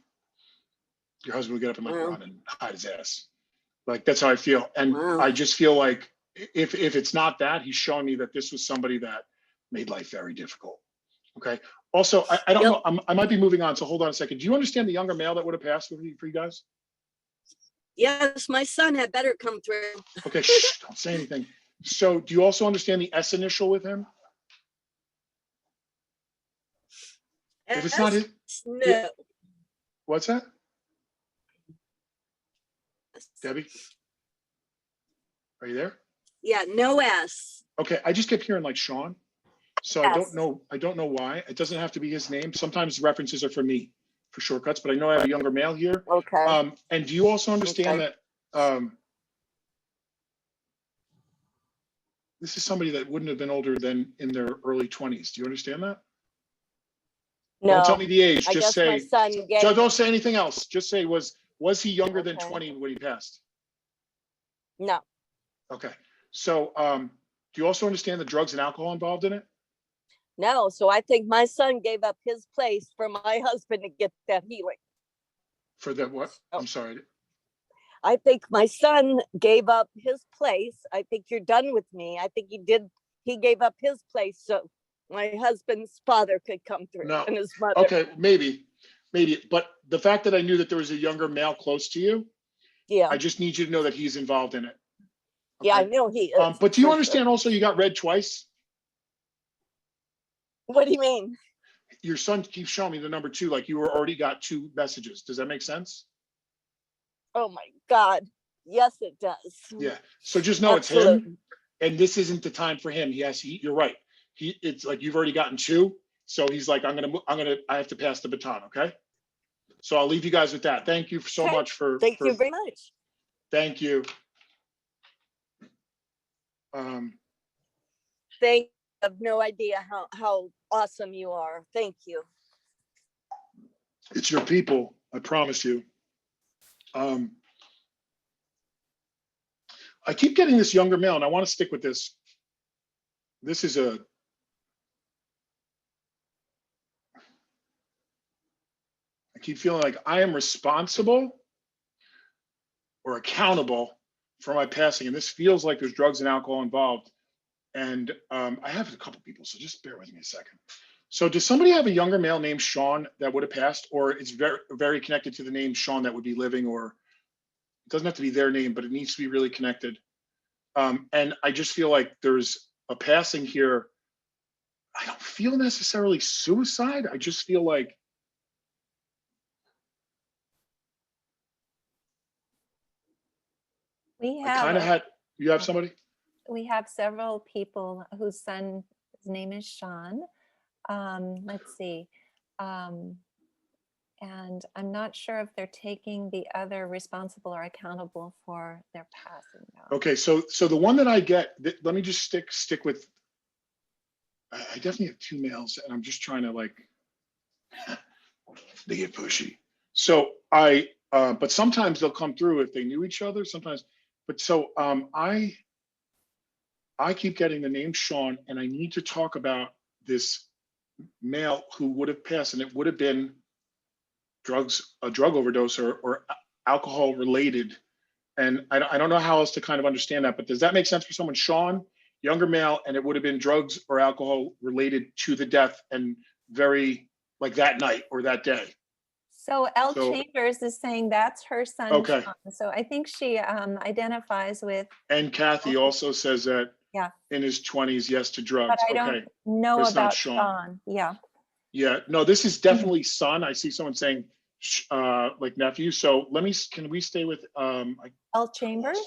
Speaker 3: your husband would get up and like run and hide his ass. Like, that's how I feel. And
Speaker 4: Wow.
Speaker 3: I just feel like if it's not that, he's showing me that this was somebody that made life very difficult. Okay. Also, I don't
Speaker 4: Yep.
Speaker 3: know, I might be moving on. So hold on a second. Do you understand the younger male that would have passed for you guys?
Speaker 4: Yes, my son had better come through.
Speaker 3: Okay. Shh, don't say anything. So do you also understand the S initial with him? If it's not his,
Speaker 4: No.
Speaker 3: yeah. What's that? Debbie? Are you there?
Speaker 4: Yeah, no S.
Speaker 3: Okay, I just kept hearing like Sean. So
Speaker 4: Yes.
Speaker 3: I don't know why. It doesn't have to be his name. Sometimes references are for me for shortcuts, but I know I have a younger male here.
Speaker 4: Okay.
Speaker 3: And do you also understand
Speaker 4: Okay.
Speaker 3: that this is somebody that wouldn't have been older than in their early 20s? Do you understand that?
Speaker 4: No.
Speaker 3: Don't tell me the age.
Speaker 4: I
Speaker 3: Just
Speaker 4: guess my
Speaker 3: say,
Speaker 4: son gave.
Speaker 3: don't say anything else. Just say, was he younger than
Speaker 4: Okay.
Speaker 3: 20 when he passed?
Speaker 4: No.
Speaker 3: Okay. So do you also understand the drugs and alcohol involved in it?
Speaker 4: No. So I think my son gave up his place for my husband to get that healing.
Speaker 3: For the what?
Speaker 4: Oh.
Speaker 3: I'm sorry.
Speaker 4: I think my son gave up his place. I think you're done with me. I think he gave up his place so my husband's father could come through
Speaker 3: No.
Speaker 4: and his mother.
Speaker 3: Okay, maybe. But the fact that I knew that there was a younger male close to you,
Speaker 4: Yeah.
Speaker 3: I just need you to know that he's involved in it. Okay?
Speaker 4: Yeah, I know he is.
Speaker 3: But do you
Speaker 4: for
Speaker 3: understand
Speaker 4: sure.
Speaker 3: also you got read twice?
Speaker 4: What do you mean?
Speaker 3: Your son keeps showing me the number 2, like you already got 2 messages. Does that make sense?
Speaker 4: Oh my God. Yes, it does.
Speaker 3: Yeah. So just know
Speaker 4: Absolutely.
Speaker 3: it's him, and this isn't the time for him. You're right. It's like you've already gotten 2, so he's like, I have to pass the baton. Okay. So I'll leave you guys with that. Thank you so
Speaker 4: Okay.
Speaker 3: much for.
Speaker 4: Thank you very much.
Speaker 3: Thank you.
Speaker 4: Thank you. I have no idea how awesome you are. Thank you.
Speaker 3: It's your people. I promise you. I keep getting this younger male, and I want to stick with this. This is I keep feeling like I am responsible or accountable for my passing. And this feels like there's drugs and alcohol involved. And I have a couple people, so just bear with me a second. So does somebody have a younger male named Sean that would have passed, or it's very, very connected to the name Sean that would be living, or it doesn't have to be their name, but it needs to be really connected. And I just feel like there's a passing here. I don't feel necessarily suicide. I just feel like
Speaker 1: We
Speaker 3: I kind of
Speaker 1: have
Speaker 3: had, you have somebody?
Speaker 1: we have several people whose son's name is Sean. Let's see. And I'm not sure if they're taking the other responsible or accountable for their passing now.
Speaker 3: Okay, so the one that I get, let me just stick with, I definitely have 2 males, and I'm just trying to like, they get pushy. So but sometimes they'll come through if they knew each other, sometimes. But so I keep getting the name Sean, and I need to talk about this male who would have passed, and it would have been a drug overdose or alcohol related. And I don't know how else to kind of understand that, but does that make sense for someone? Sean, younger male, and it would have been drugs or alcohol related to the death, and very like that night or that day.
Speaker 1: So Chambers is saying that's her son.
Speaker 3: Okay.
Speaker 1: Sean. So I think she identifies with.
Speaker 3: And Kathy also says that in his 20s, yes to drugs.
Speaker 1: But I don't know about Sean. Yeah.
Speaker 3: Yeah, no, this is definitely son. I see someone saying like nephew. So can we stay with
Speaker 1: Chambers?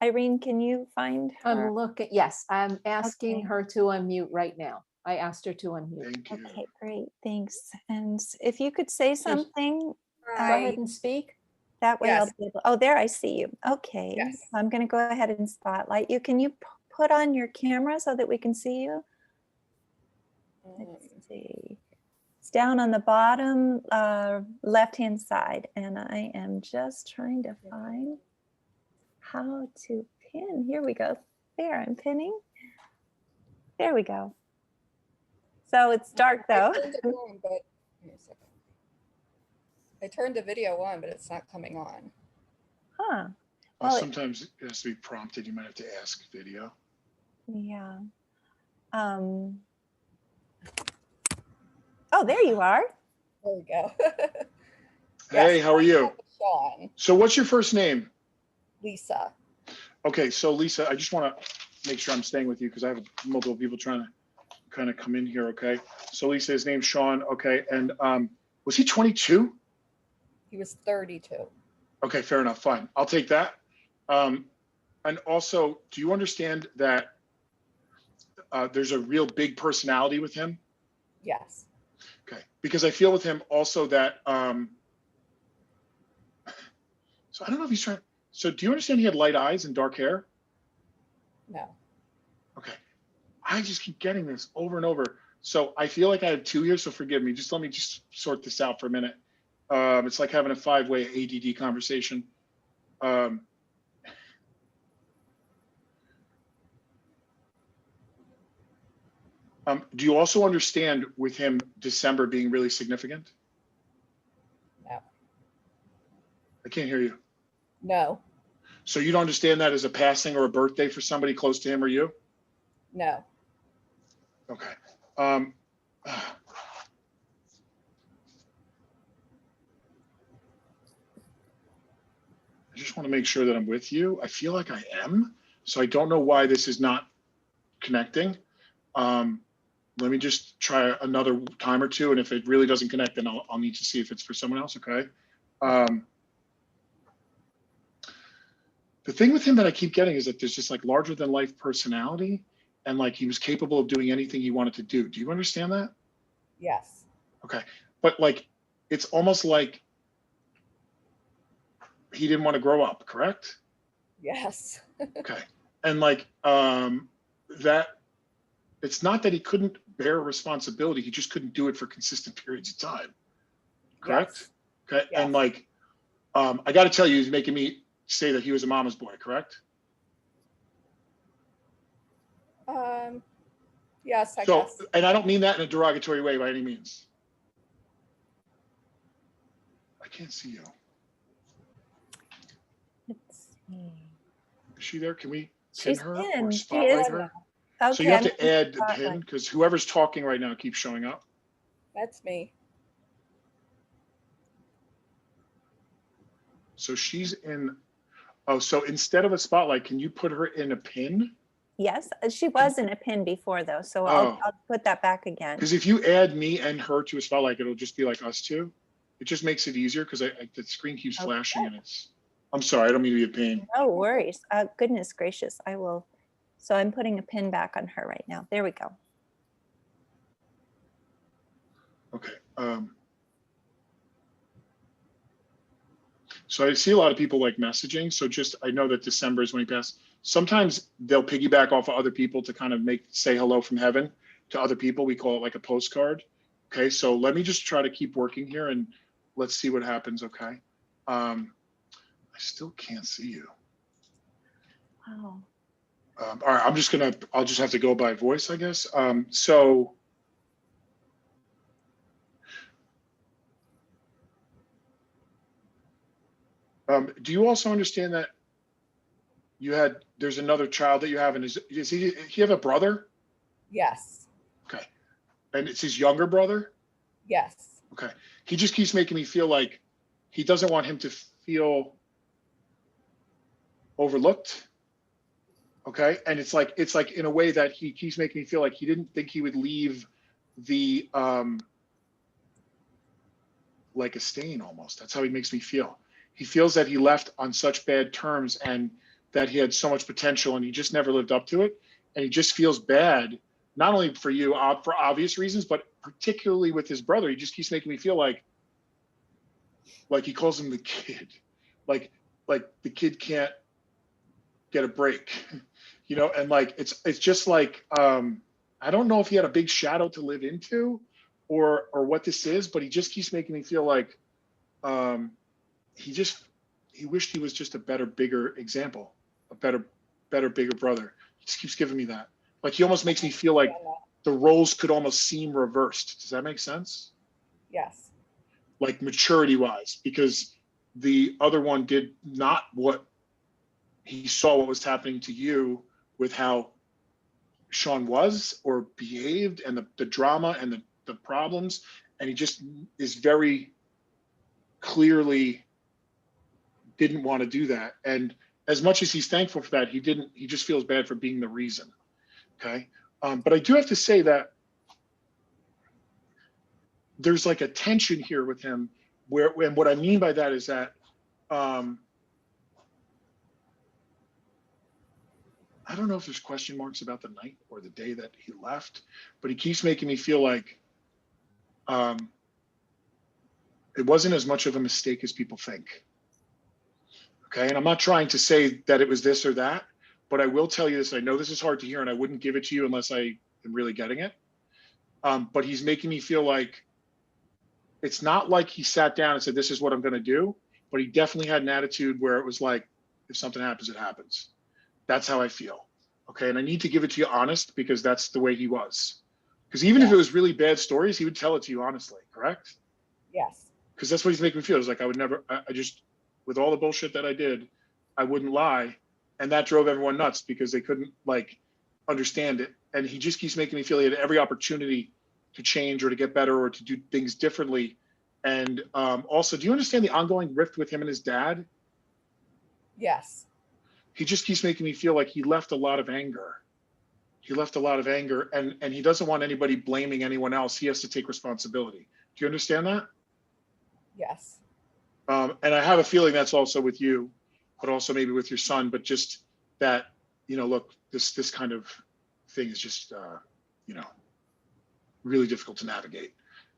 Speaker 1: Irene, can you find her?
Speaker 2: Yes, I'm asking her to unmute right now. I asked her to unmute.
Speaker 3: Thank you.
Speaker 1: Okay, great, thanks. And if you could say something.
Speaker 2: Go ahead and speak.
Speaker 1: That way
Speaker 6: Yes.
Speaker 1: I'll be able, oh, there I see you. Okay,
Speaker 6: Yes.
Speaker 1: I'm gonna go ahead and spotlight you. Can you put on your camera so that we can see you? Let's see. It's down on the bottom left-hand side, and I am just trying to find how to pin. Here we go. There, I'm pinning. There we go. So it's dark though.
Speaker 6: I turned the video on, but it's not coming on.
Speaker 1: Huh. Well,
Speaker 3: sometimes it has to be prompted. You might have to ask video.
Speaker 1: yeah. Oh, there you are.
Speaker 6: There we go.
Speaker 3: Hey,
Speaker 6: Yes,
Speaker 3: how are you?
Speaker 6: Sean,
Speaker 3: So what's your first name?
Speaker 6: Lisa.
Speaker 3: Okay, so Lisa, I just want to make sure I'm staying with you because I have multiple people trying to kind of come in here. Okay, so Lisa, his name's Sean. Okay, and was he 22?
Speaker 6: He was 32.
Speaker 3: Okay, fair enough. Fine, I'll take that. And also, do you understand that there's a real big personality with him?
Speaker 6: Yes.
Speaker 3: Okay, because I feel with him also that. So I don't know if he's trying. So do you understand he had light eyes and dark hair?
Speaker 6: No.
Speaker 3: Okay. I just keep getting this over and over. So I feel like I have two here, so forgive me. Just let me just sort this out for a minute. It's like having a five-way ADD conversation. Do you also understand with him December being really significant?
Speaker 6: No.
Speaker 3: I can't hear you.
Speaker 6: No.
Speaker 3: So you don't understand that as a passing or a birthday for somebody close to him or you?
Speaker 6: No.
Speaker 3: Okay. I just want to make sure that I'm with you. I feel like I am. So I don't know why this is not connecting. Let me just try another time or two. And if it really doesn't connect, then I'll need to see if it's for someone else. Okay. The thing with him that I keep getting is that there's just like larger than life personality and like he was capable of doing anything he wanted to do. Do you understand that?
Speaker 6: Yes.
Speaker 3: Okay. But like, it's almost like he didn't want to grow up, correct?
Speaker 6: Yes.
Speaker 3: Okay. And like, that it's not that he couldn't bear responsibility. He just couldn't do it for consistent periods of time. Correct?
Speaker 6: Yes.
Speaker 3: Okay.
Speaker 6: Yes.
Speaker 3: And like, I got to tell you, he's making me say that he was a mama's boy, correct?
Speaker 6: Yes, I
Speaker 3: So,
Speaker 6: guess.
Speaker 3: and I don't mean that in a derogatory way by any means. I can't see you.
Speaker 1: Let's see.
Speaker 3: Is she there? Can we pin
Speaker 1: She's
Speaker 3: her
Speaker 1: in.
Speaker 3: or
Speaker 1: She is.
Speaker 3: spotlight her?
Speaker 1: Okay.
Speaker 3: So you have
Speaker 1: I'm
Speaker 3: to add the
Speaker 1: spotlight.
Speaker 3: pin because whoever's talking right now keeps showing up.
Speaker 6: That's me.
Speaker 3: So she's in. Oh, so instead of a spotlight, can you put her in a pin?
Speaker 1: Yes, she was in a pin before though, so
Speaker 3: Oh.
Speaker 1: I'll put that back again.
Speaker 3: Because if you add me and her to a spotlight, it'll just be like us two. It just makes it easier because the screen keeps
Speaker 1: Okay.
Speaker 3: flashing and it's. I'm sorry, I don't mean to be a pain.
Speaker 1: No worries. Goodness gracious, I will. So I'm putting a pin back on her right now. There we go.
Speaker 3: Okay. So I see a lot of people like messaging. So just, I know that December is when he passed. Sometimes they'll piggyback off of other people to kind of say hello from heaven to other people. We call it like a postcard. Okay. So let me just try to keep working here and let's see what happens. Okay. I still can't see you.
Speaker 1: Wow.
Speaker 3: All right. I'll just have to go by voice, I guess. So do you also understand that there's another child that you have, and does he have a brother?
Speaker 6: Yes.
Speaker 3: Okay. And it's his younger brother?
Speaker 6: Yes.
Speaker 3: Okay. He just keeps making me feel like he doesn't want him to feel overlooked. Okay. And it's like in a way that he keeps making me feel like he didn't think he would leave the, like a stain almost. That's how he makes me feel. He feels that he left on such bad terms and that he had so much potential and he just never lived up to it. And he just feels bad, not only for you for obvious reasons, but particularly with his brother. He just keeps making me feel like he calls him the kid, like the kid can't get a break, you know? And like, it's just like, I don't know if he had a big shadow to live into or what this is, but he just keeps making me feel like, he wished he was just a better, bigger example, a better, bigger brother. He just keeps giving me that. Like he almost makes me feel like the roles could almost seem reversed. Does that make sense?
Speaker 6: Yes.
Speaker 3: Like maturity wise, because the other one did not what he saw what was happening to you with how Sean was or behaved, and the drama and the problems, and he just is very clearly didn't want to do that. And as much as he's thankful for that, he just feels bad for being the reason. Okay. But I do have to say that there's like a tension here with him and what I mean by that is that, I don't know if there's question marks about the night or the day that he left, but he keeps making me feel like it wasn't as much of a mistake as people think. Okay, and I'm not trying to say that it was this or that, but I will tell you this. I know this is hard to hear, and I wouldn't give it to you unless I am really getting it. But he's making me feel like it's not like he sat down and said, this is what I'm going to do, but he definitely had an attitude where it was like, if something happens, it happens. That's how I feel. Okay. And I need to give it to you honest, because that's the way he was. Because even if it was really bad stories, he would tell it to you honestly, correct?
Speaker 6: Yes.
Speaker 3: Because that's what he's making me feel. It's like, I would never, I just, with all the bullshit that I did, I wouldn't lie. And that drove everyone nuts because they couldn't like understand it. And he just keeps making me feel he had every opportunity to change or to get better or to do things differently. And also, do you understand the ongoing rift with him and his dad?
Speaker 6: Yes.
Speaker 3: He just keeps making me feel like he left a lot of anger. He left a lot of anger, and he doesn't want anybody blaming anyone else. He has to take responsibility. Do you understand that?
Speaker 6: Yes.
Speaker 3: And I have a feeling that's also with you, but also maybe with your son, but just that, you know, look, this kind of thing is just, you know, really difficult to navigate.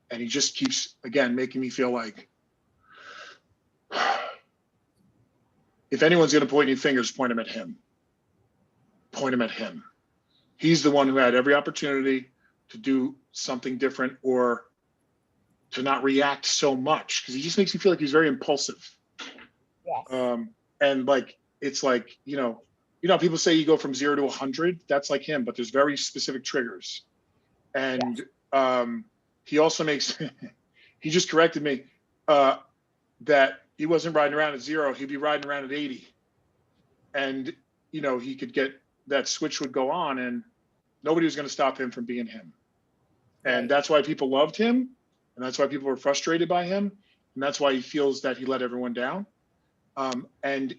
Speaker 3: And he just keeps, again, making me feel like, if anyone's going to point any fingers, point them at him. Point them at him. He's the one who had every opportunity to do something different or to not react so much, because he just makes me feel like he's very impulsive.
Speaker 6: Yes.
Speaker 3: And like, it's like, you know, people say you go from 0 to 100. That's like him, but there's very specific triggers. And he also makes, he just corrected me that he wasn't riding around at 0. He'd be riding around at 80. And, you know, he could get, that switch would go on and nobody was going to stop him from being him. And that's why people loved him. And that's why people were frustrated by him. And that's why he feels that he let everyone down. And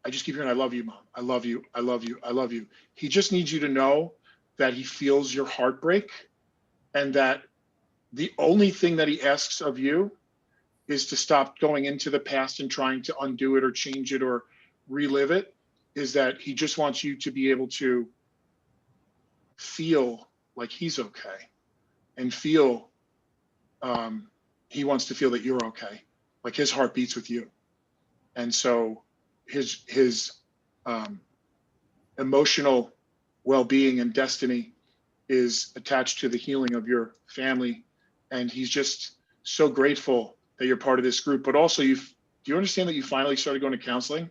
Speaker 3: I just keep hearing, I love you, Mom. I love you. I love you. I love you. He just needs you to know that he feels your heartbreak, and that the only thing that he asks of you is to stop going into the past and trying to undo it or change it or relive it. Is that he just wants you to be able to feel like he's okay, and feel, he wants to feel that you're okay. Like his heart beats with you. And so his emotional well-being and destiny is attached to the healing of your family. And he's just so grateful that you're part of this group. But also, do you understand that you finally started going to counseling?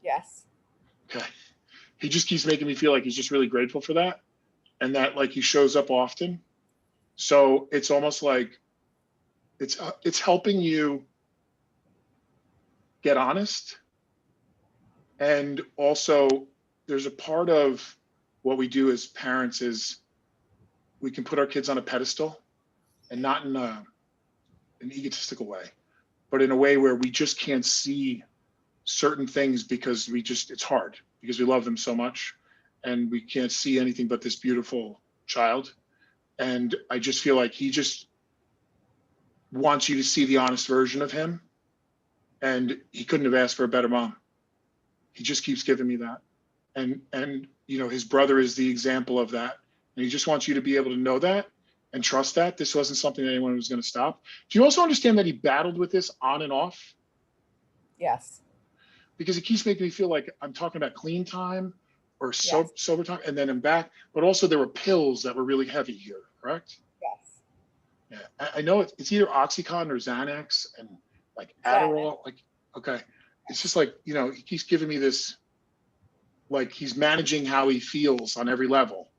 Speaker 6: Yes.
Speaker 3: Okay. He just keeps making me feel like he's just really grateful for that, and that like he shows up often. So it's almost like it's helping you get honest. And also, there's a part of what we do as parents is we can put our kids on a pedestal, and not in an egotistical way, but in a way where we just can't see certain things because it's hard because we love them so much, and we can't see anything but this beautiful child. And I just feel like he just wants you to see the honest version of him, and he couldn't have asked for a better mom. He just keeps giving me that. And you know, his brother is the example of that. And he just wants you to be able to know that and trust that this wasn't something that anyone was going to stop. Do you also understand that he battled with this on and off?
Speaker 6: Yes.
Speaker 3: Because it keeps making me feel like I'm talking about clean time or sober time, and then I'm back. But also there were pills that were really heavy here, correct?
Speaker 6: Yes.
Speaker 3: Yeah, I know it's either Oxycontin or Xanax and like Adderall. Like, okay, it's just like, you know, he keeps giving me this, like he's managing how he feels on every level.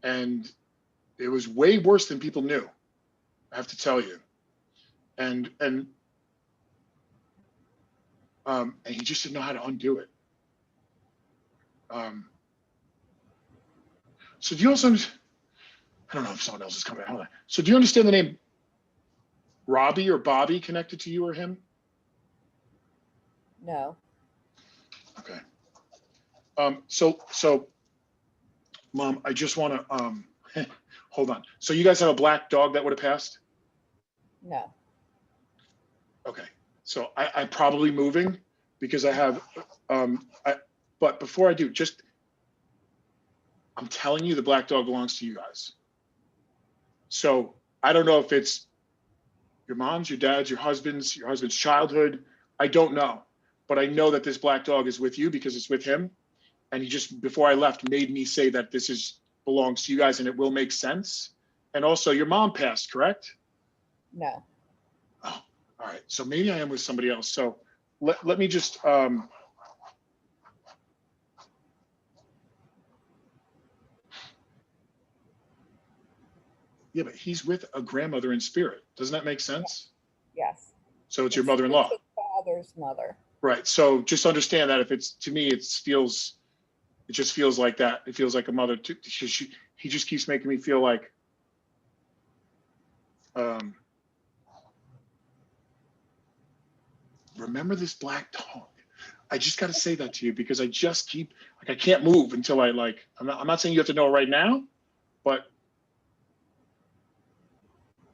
Speaker 3: And it was way worse than people knew, I have to tell you. And he just didn't know how to undo it. So do you also, I don't know if someone else is coming. Hold on. So do you understand the name Robbie or Bobby connected to you or him?
Speaker 6: No.
Speaker 3: Okay. So Mom, I just want to, hold on. So you guys have a black dog that would have passed?
Speaker 6: No.
Speaker 3: Okay. So I'm probably moving because I have, but before I do, I'm telling you the black dog belongs to you guys. So I don't know if it's your mom's, your dad's, your husband's childhood. I don't know, but I know that this black dog is with you because it's with him. And he just, before I left, made me say that this belongs to you guys and it will make sense. And also your mom passed, correct?
Speaker 6: No.
Speaker 3: Oh, all right. So maybe I am with somebody else. So let me just, yeah, but he's with a grandmother in spirit. Doesn't that make sense?
Speaker 6: Yes.
Speaker 3: So it's your mother-in-law.
Speaker 6: His father's mother.
Speaker 3: Right. So just understand that if it's, to me, it just feels like that. It feels like a mother too. He just keeps making me feel like, remember this black dog. I just got to say that to you because I just keep, like, I can't move until I'm not saying you have to know it right now, but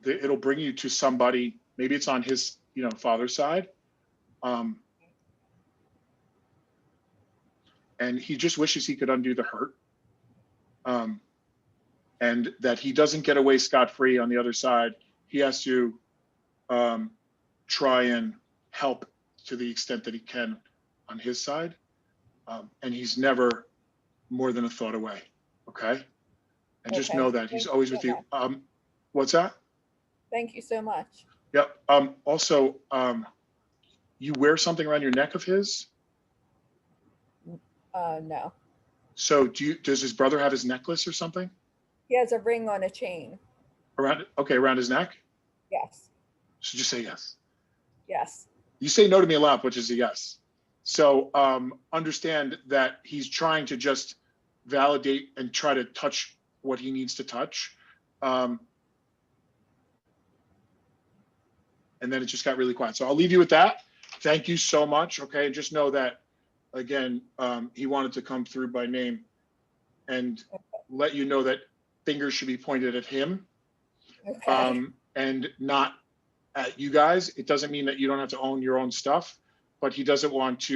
Speaker 3: it'll bring you to somebody, maybe it's on his, father's side. And he just wishes he could undo the hurt. And that he doesn't get away scot-free on the other side. He has to try and help to the extent that he can on his side. And he's never more than a thought away, okay? And just know that he's always with you. What's that?
Speaker 6: Thank you so much.
Speaker 3: Yep. Also, you wear something around your neck of his?
Speaker 6: No.
Speaker 3: So does his brother have his necklace or something?
Speaker 6: He has a ring on a chain.
Speaker 3: Around his neck?
Speaker 6: Yes.
Speaker 3: So just say yes.
Speaker 6: Yes.
Speaker 3: You say no to me a lot, which is a yes. So understand that he's trying to just validate and try to touch what he needs to touch. And then it just got really quiet. So I'll leave you with that. Thank you so much. Okay. Just know that, again, he wanted to come through by name and let you know that fingers should be pointed at him.
Speaker 6: Okay.
Speaker 3: And not at you guys. It doesn't mean that you don't have to own your own stuff, but he doesn't want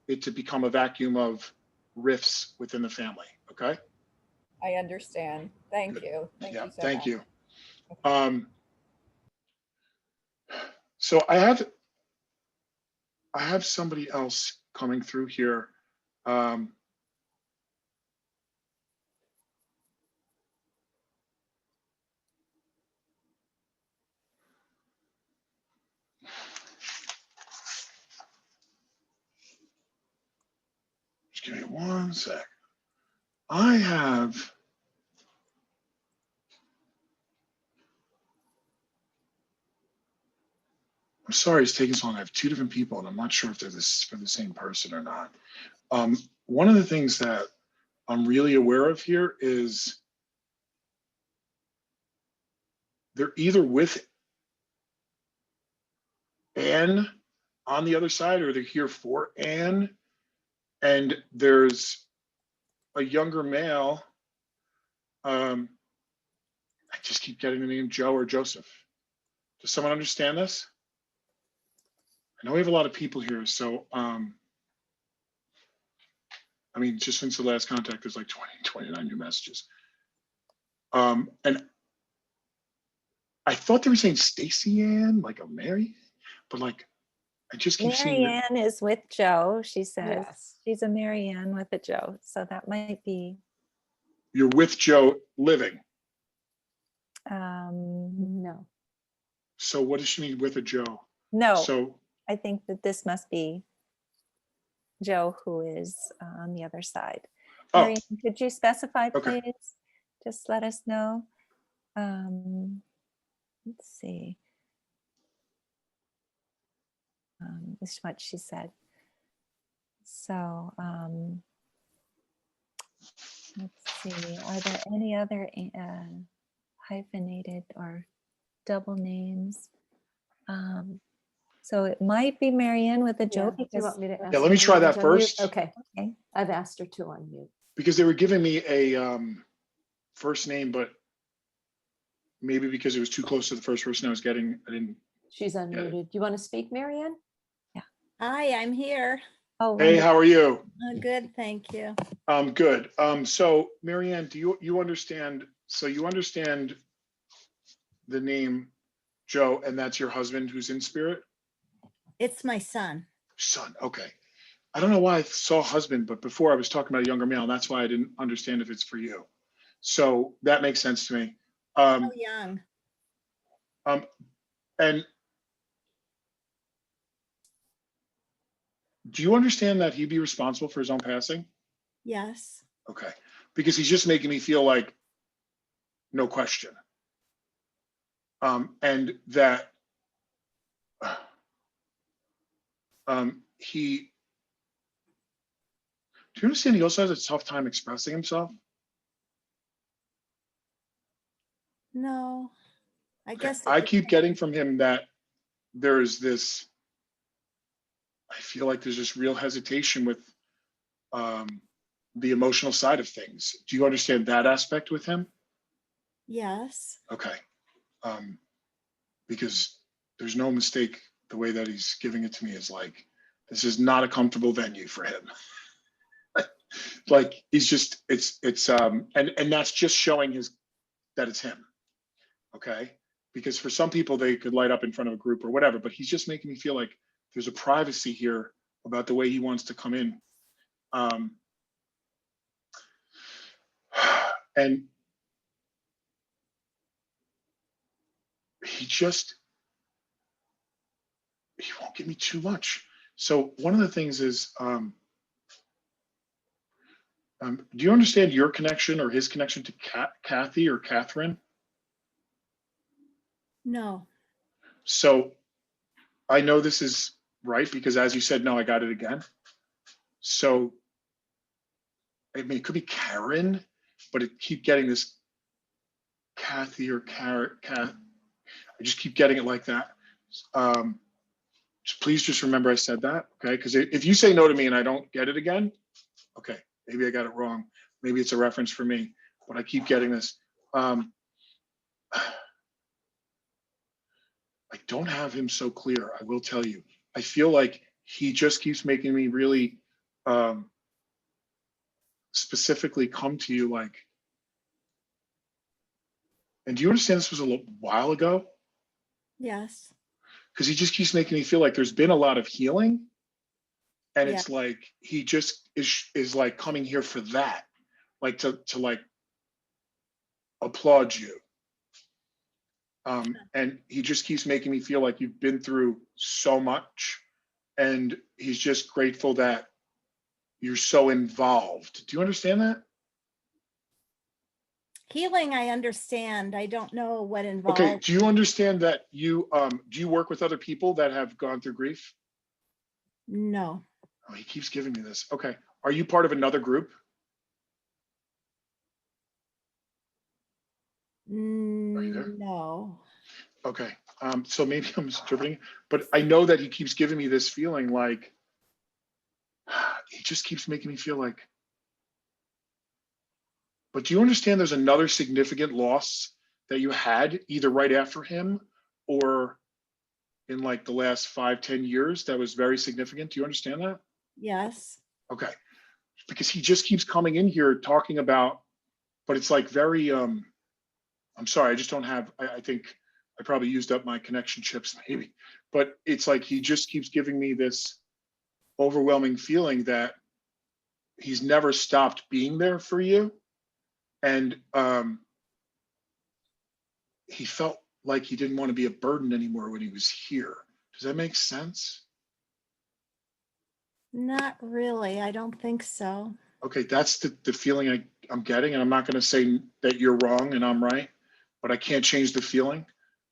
Speaker 3: it to become a vacuum of rifts within the family. Okay.
Speaker 6: I understand. Thank
Speaker 3: Good.
Speaker 6: you. Thank you so
Speaker 3: thank
Speaker 6: much.
Speaker 3: you. So I have somebody else coming through here. Just give me 1 sec. I'm sorry it's taking so long. I have 2 different people and I'm not sure if they're for the same person or not. One of the things that I'm really aware of here is they're either with Anne on the other side or they're here for Anne. And there's a younger male. I just keep getting the name Joe or Joseph. Does someone understand this? I know we have a lot of people here, so I mean, just since the last contact, there's like 29 new messages. And I thought they were saying Stacy Ann, like a Mary, but like I just keep seeing
Speaker 1: Mary Ann is with Joe, she says.
Speaker 2: Yes.
Speaker 1: She's a Mary Ann with a Joe, so that might be.
Speaker 3: you're with Joe living.
Speaker 2: No.
Speaker 3: So what does she mean with a Joe?
Speaker 1: No,
Speaker 3: So
Speaker 1: I think that this must be Joe who is on the other side.
Speaker 3: Oh.
Speaker 1: Mary Ann, could you specify,
Speaker 3: Okay.
Speaker 1: please? Just let us know. Let's see. This is what she said. So, see, are there any other hyphenated or double names? So it might be Marianne with a
Speaker 2: Yeah.
Speaker 1: Joe
Speaker 2: Do you
Speaker 1: because
Speaker 2: want me to ask
Speaker 3: Yeah, let me try
Speaker 2: Marianne
Speaker 3: that
Speaker 2: to unmute?
Speaker 3: first.
Speaker 2: Okay,
Speaker 1: okay.
Speaker 2: I've asked her to unmute.
Speaker 3: Because they were giving me a first name, but maybe because it was too close to the first person I was getting, I didn't.
Speaker 2: She's unmuted. Do you want to speak, Marianne?
Speaker 7: Hi, I'm here.
Speaker 1: Oh,
Speaker 3: Hey, how are you?
Speaker 7: Good, thank you.
Speaker 3: Good. So Marianne, do you understand? So you understand the name Joe, and that's your husband who's in spirit?
Speaker 7: It's my son.
Speaker 3: Son. Okay. I don't know why I saw husband, but before I was talking about a younger male, and that's why I didn't understand if it's for you. So that makes sense to me.
Speaker 7: So young.
Speaker 3: And do you understand that he'd be responsible for his own passing?
Speaker 7: Yes.
Speaker 3: Okay. Because he's just making me feel like no question. And that he, do you understand he also has a tough time expressing himself?
Speaker 7: No, I
Speaker 3: Okay.
Speaker 7: guess.
Speaker 3: I keep getting from him that there's this, I feel like there's this real hesitation with the emotional side of things. Do you understand that aspect with him?
Speaker 7: Yes.
Speaker 3: Okay. Because there's no mistake, the way that he's giving it to me is like, this is not a comfortable venue for him. Like he's just, and that's just showing that it's him. Okay. Because for some people they could light up in front of a group or whatever, but he's just making me feel like there's a privacy here about the way he wants to come in. And he won't give me too much. So one of the things is, do you understand your connection or his connection to Kathy or Catherine?
Speaker 7: No.
Speaker 3: So I know this is right because as you said, no, I got it again. So, I mean, it could be Karen, but it keep getting this Kathy or Kat. I just keep getting it like that. Please just remember I said that, okay? Because if you say no to me and I don't get it again, okay, maybe I got it wrong. Maybe it's a reference for me, but I keep getting this. I don't have him so clear, I will tell you. I feel like he just keeps making me really specifically come to you like, and do you understand this was a while ago?
Speaker 7: Yes.
Speaker 3: Because he just keeps making me feel like there's been a lot of healing. And
Speaker 7: Yeah.
Speaker 3: it's like, he just is like coming here for that, like to like applaud you. And he just keeps making me feel like you've been through so much and he's just grateful that you're so involved. Do you understand that?
Speaker 7: Healing, I understand. I don't know what involved.
Speaker 3: Okay. Do you understand that do you work with other people that have gone through grief?
Speaker 7: No.
Speaker 3: Oh, he keeps giving me this. Okay. Are you part of another group? Are you there?
Speaker 7: No.
Speaker 3: Okay. So maybe I'm misinterpreting, but I know that he keeps giving me this feeling like he just keeps making me feel like. But do you understand there's another significant loss that you had either right after him or in like the last 5-10 years that was very significant? Do you understand that?
Speaker 7: Yes.
Speaker 3: Okay. Because he just keeps coming in here talking about, but it's like very, I'm sorry, I just don't have, I think I probably used up my connection chips maybe, but it's like he just keeps giving me this overwhelming feeling that he's never stopped being there for you. And he felt like he didn't want to be a burden anymore when he was here. Does that make sense?
Speaker 7: Not really. I don't think so.
Speaker 3: Okay, that's the feeling I'm getting. And I'm not going to say that you're wrong and I'm right, but I can't change the feeling.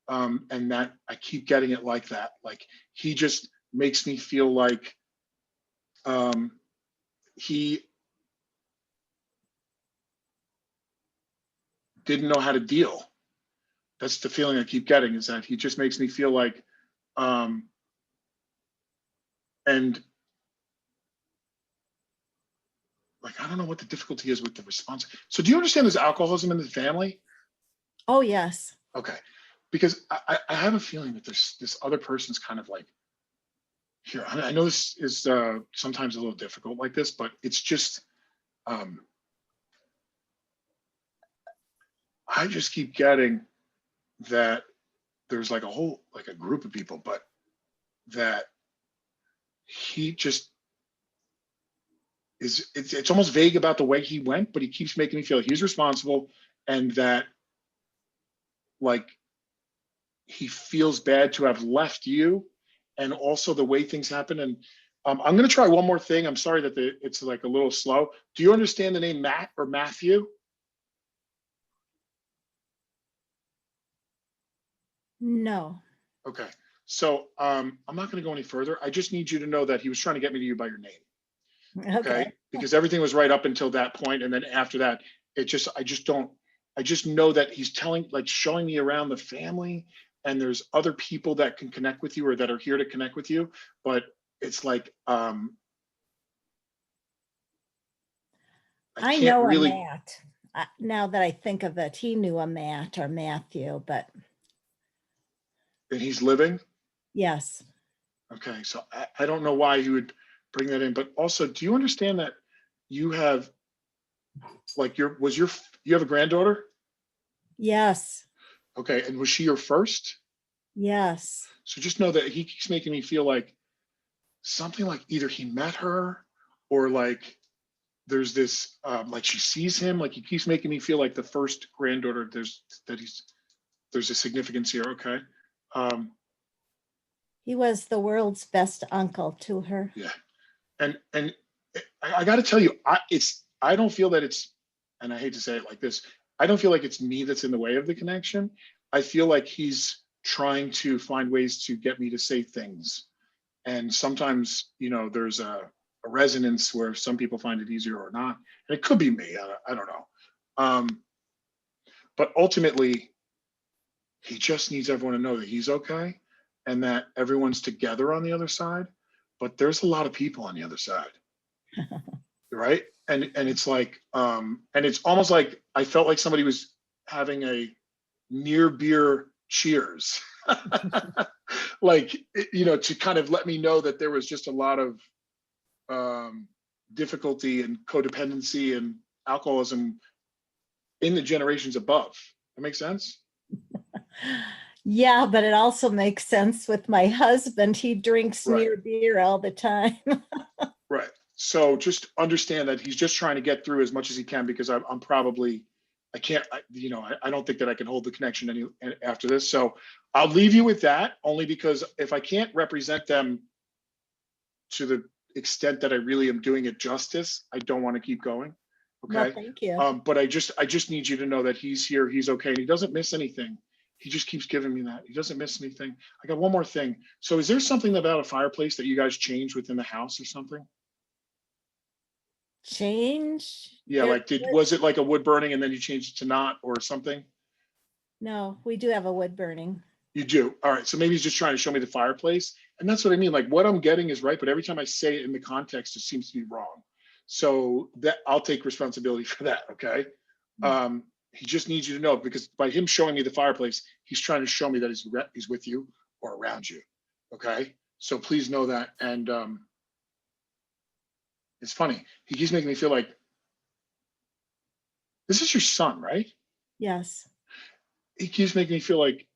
Speaker 3: And that I keep getting it like that. Like he just makes me feel like he didn't know how to deal. That's the feeling I keep getting, is that he just makes me feel like, and like, I don't know what the difficulty is with the response. So do you understand there's alcoholism in the family?
Speaker 7: Oh, yes.
Speaker 3: Okay. Because I have a feeling that there's this other person's kind of like, here, I know this is sometimes a little difficult like this, but it's just, I just keep getting that there's like a group of people, but that he just is, it's almost vague about the way he went, but he keeps making me feel like he's responsible, and that like he feels bad to have left you, and also the way things happen. And I'm going to try one more thing. I'm sorry that it's like a little slow. Do you understand the name Matt or Matthew?
Speaker 7: No.
Speaker 3: Okay. So I'm not going to go any further. I just need you to know that he was trying to get me to you by your name. Okay. Because everything was right up until that point, and then after that, I just know that he's showing me around the family, and there's other people that can connect with you or that are here to connect with you. But it's like,
Speaker 7: I know really... a Matt. Now that I think of it, he knew a Matt or Matthew, but.
Speaker 3: And he's living? Yes. Okay. So I don't know why you would bring that in, but also, do you understand that you have like you have a granddaughter?
Speaker 7: Yes.
Speaker 3: Okay. And was she your first?
Speaker 7: Yes.
Speaker 3: So just know that he keeps making me feel like something like either he met her, or like there's this, like she sees him, like he keeps making me feel like the first granddaughter, there's a significance here. Okay.
Speaker 7: He was the world's best uncle to her.
Speaker 3: Yeah. And I got to tell you, I don't feel that it's, and I hate to say it like this, I don't feel like it's me that's in the way of the connection. I feel like he's trying to find ways to get me to say things. And sometimes, there's a resonance where some people find it easier or not. And it could be me, I don't know. But ultimately, he just needs everyone to know that he's okay, and that everyone's together on the other side. But there's a lot of people on the other side, right? And it's like, and it's almost like I felt like somebody was having a near beer cheers, like, to kind of let me know that there was just a lot of difficulty and codependency and alcoholism in the generations above. That makes sense?
Speaker 7: Yeah, but it also makes sense with my husband. He drinks
Speaker 3: Right.
Speaker 7: near beer all the time.
Speaker 3: Right. So just understand that he's just trying to get through as much as he can, because I'm probably, I can't, I don't think that I can hold the connection after this. So I'll leave you with that, only because if I can't represent them to the extent that I really am doing it justice, I don't want to keep going. Okay.
Speaker 7: Well, thank you.
Speaker 3: But I just need you to know that he's here, he's okay, and he doesn't miss anything. He just keeps giving me that. He doesn't miss anything. I got one more thing. So is there something about a fireplace that you guys changed within the house or something?
Speaker 7: Change?
Speaker 3: Yeah, like was it like a wood burning and then you changed it to not or something?
Speaker 7: No, we do have a wood burning.
Speaker 3: You do? All right. So maybe he's just trying to show me the fireplace. And that's what I mean. Like what I'm getting is right, but every time I say it in the context, it seems to be wrong. So that I'll take responsibility for that. Okay. He just needs you to know, because by him showing me the fireplace, he's trying to show me that he's with you or around you. Okay. So please know that. And it's funny. He keeps making me feel like, this is your son, right?
Speaker 7: Yes.
Speaker 3: He keeps making me feel like,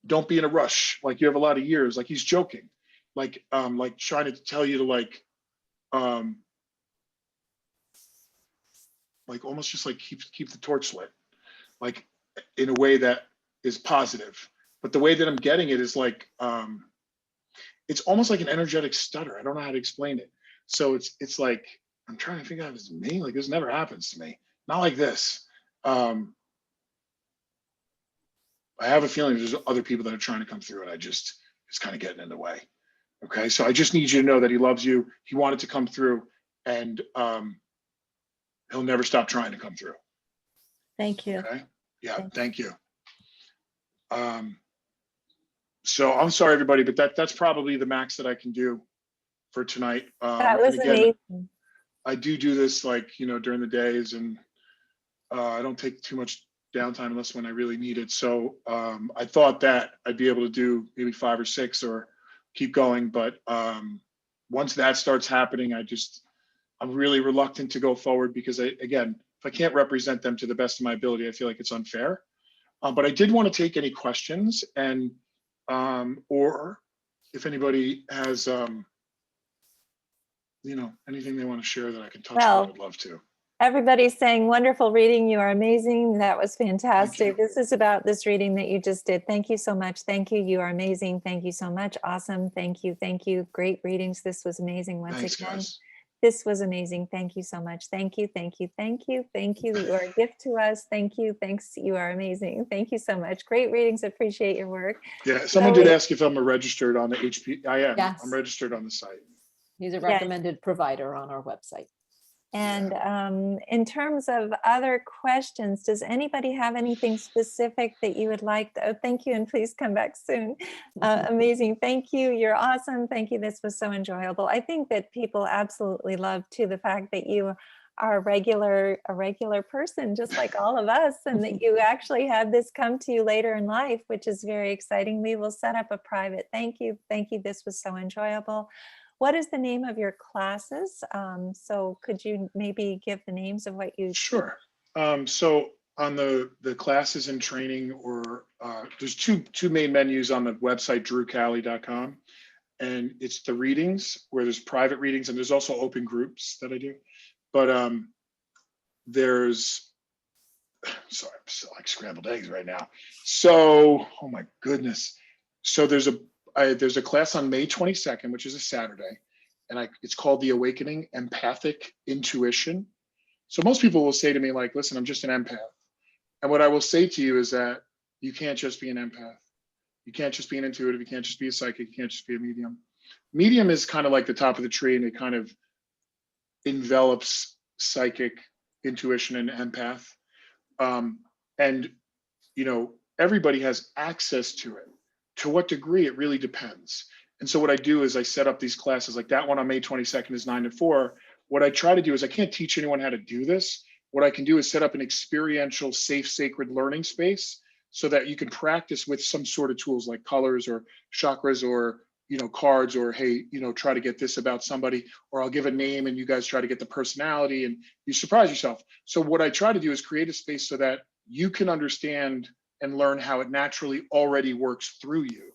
Speaker 3: don't be in a rush. Like you have a lot of years. Like he's joking, like trying to tell you to like almost just like keep the torch lit, like in a way that is positive. But the way that I'm getting it is like, it's almost like an energetic stutter. I don't know how to explain it. So it's like, I'm trying to figure out if it's me. Like this never happens to me. Not like this. I have a feeling there's other people that are trying to come through, and it's kind of getting in the way. Okay. So I just need you to know that he loves you. He wanted to come through, and he'll never stop trying to come through.
Speaker 7: Thank you.
Speaker 3: Okay. Yeah,
Speaker 7: Thank
Speaker 3: thank you. So I'm sorry, everybody, but that's probably the max that I can do for tonight.
Speaker 1: That was
Speaker 3: And again,
Speaker 1: amazing.
Speaker 3: I do this like, during the days, and I don't take too much downtime unless when I really need it. So I thought that I'd be able to do maybe 5 or 6 or keep going. But once that starts happening, I'm really reluctant to go forward because again, if I can't represent them to the best of my ability, I feel like it's unfair. But I did want to take any questions and or if anybody has anything they want to share that I can touch on, I'd love to.
Speaker 1: Everybody's saying wonderful reading. You are amazing. That was
Speaker 3: Thank
Speaker 1: fantastic.
Speaker 3: you.
Speaker 1: This is about this reading that you just did. Thank you so much. Thank you. You are amazing. Thank you so much. Awesome. Thank you. Thank you. Great readings. This was amazing. Once
Speaker 3: Thanks,
Speaker 1: again,
Speaker 3: guys.
Speaker 1: this was amazing. Thank you so much. Thank you. Thank you. Thank you. Thank you. You are a gift to us. Thank you. Thanks. You are amazing. Thank you so much. Great readings. Appreciate your work.
Speaker 3: Yeah, someone did ask if I'm registered on the HP. I am.
Speaker 2: Yes.
Speaker 3: I'm registered on the site.
Speaker 2: He's a
Speaker 1: Yes.
Speaker 2: recommended provider on our website.
Speaker 1: And in terms of other questions, does anybody have anything specific that you would like? Oh, thank you, and please come back soon. Amazing, thank you. You're awesome. Thank you. This was so enjoyable. I think that people absolutely love too the fact that you are a regular person, just like all of us, and that you actually had this come to you later in life, which is very exciting. We will set up a private thank you. Thank you. This was so enjoyable. What is the name of your classes? So could you maybe give the names of what you...
Speaker 3: Sure. So on the classes and training, or there's two main menus on the website, drewcali.com. And it's the readings where there's private readings, and there's also open groups that I do. But there's, sorry, I'm still like scrambled eggs right now. So, oh my goodness. So there's a class on May 22nd, which is a Saturday, and it's called The Awakening Empathic Intuition. So most people will say to me like, listen, I'm just an empath. And what I will say to you is that you can't just be an empath. You can't just be an intuitive. You can't just be a psychic. You can't just be a medium. Medium is kind of like the top of the tree, and it kind of envelops psychic, intuition, and empath. And, everybody has access to it. To what degree, it really depends. And so what I do is I set up these classes, like that one on May 22nd is 9 to 4. What I try to do is I can't teach anyone how to do this. What I can do is set up an experiential, safe, sacred learning space so that you can practice with some sort of tools like colors or chakras or, cards, or, hey, try to get this about somebody, or I'll give a name and you guys try to get the personality and you surprise yourself. So what I try to do is create a space so that you can understand and learn how it naturally already works through you.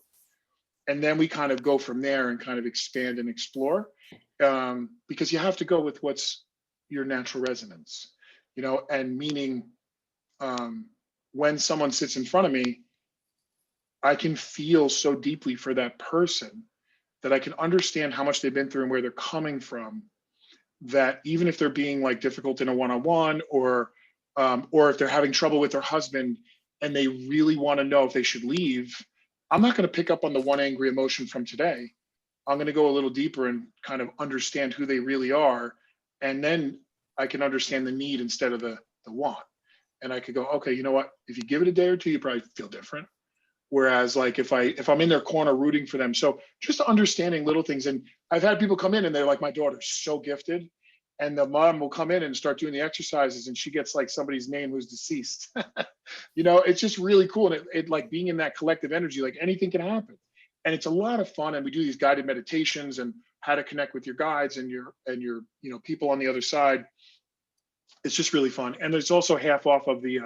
Speaker 3: And then we kind of go from there and kind of expand and explore, because you have to go with what's your natural resonance, and meaning when someone sits in front of me, I can feel so deeply for that person that I can understand how much they've been through and where they're coming from, that even if they're being like difficult in a one-on-one, or if they're having trouble with their husband and they really want to know if they should leave, I'm not going to pick up on the one angry emotion from today. I'm going to go a little deeper and kind of understand who they really are. And then I can understand the need instead of the want. And I could go, okay, you know what? If you give it a day or two, you probably feel different. Whereas like if I'm in their corner rooting for them. So just understanding little things. And I've had people come in and they're like, my daughter's so gifted. And the mom will come in and start doing the exercises and she gets like somebody's name who's deceased. It's just really cool. And it like being in that collective energy, like anything can happen. And it's a lot of fun. And we do these guided meditations and how to connect with your guides and your people on the other side. It's just really fun. And there's also half off of the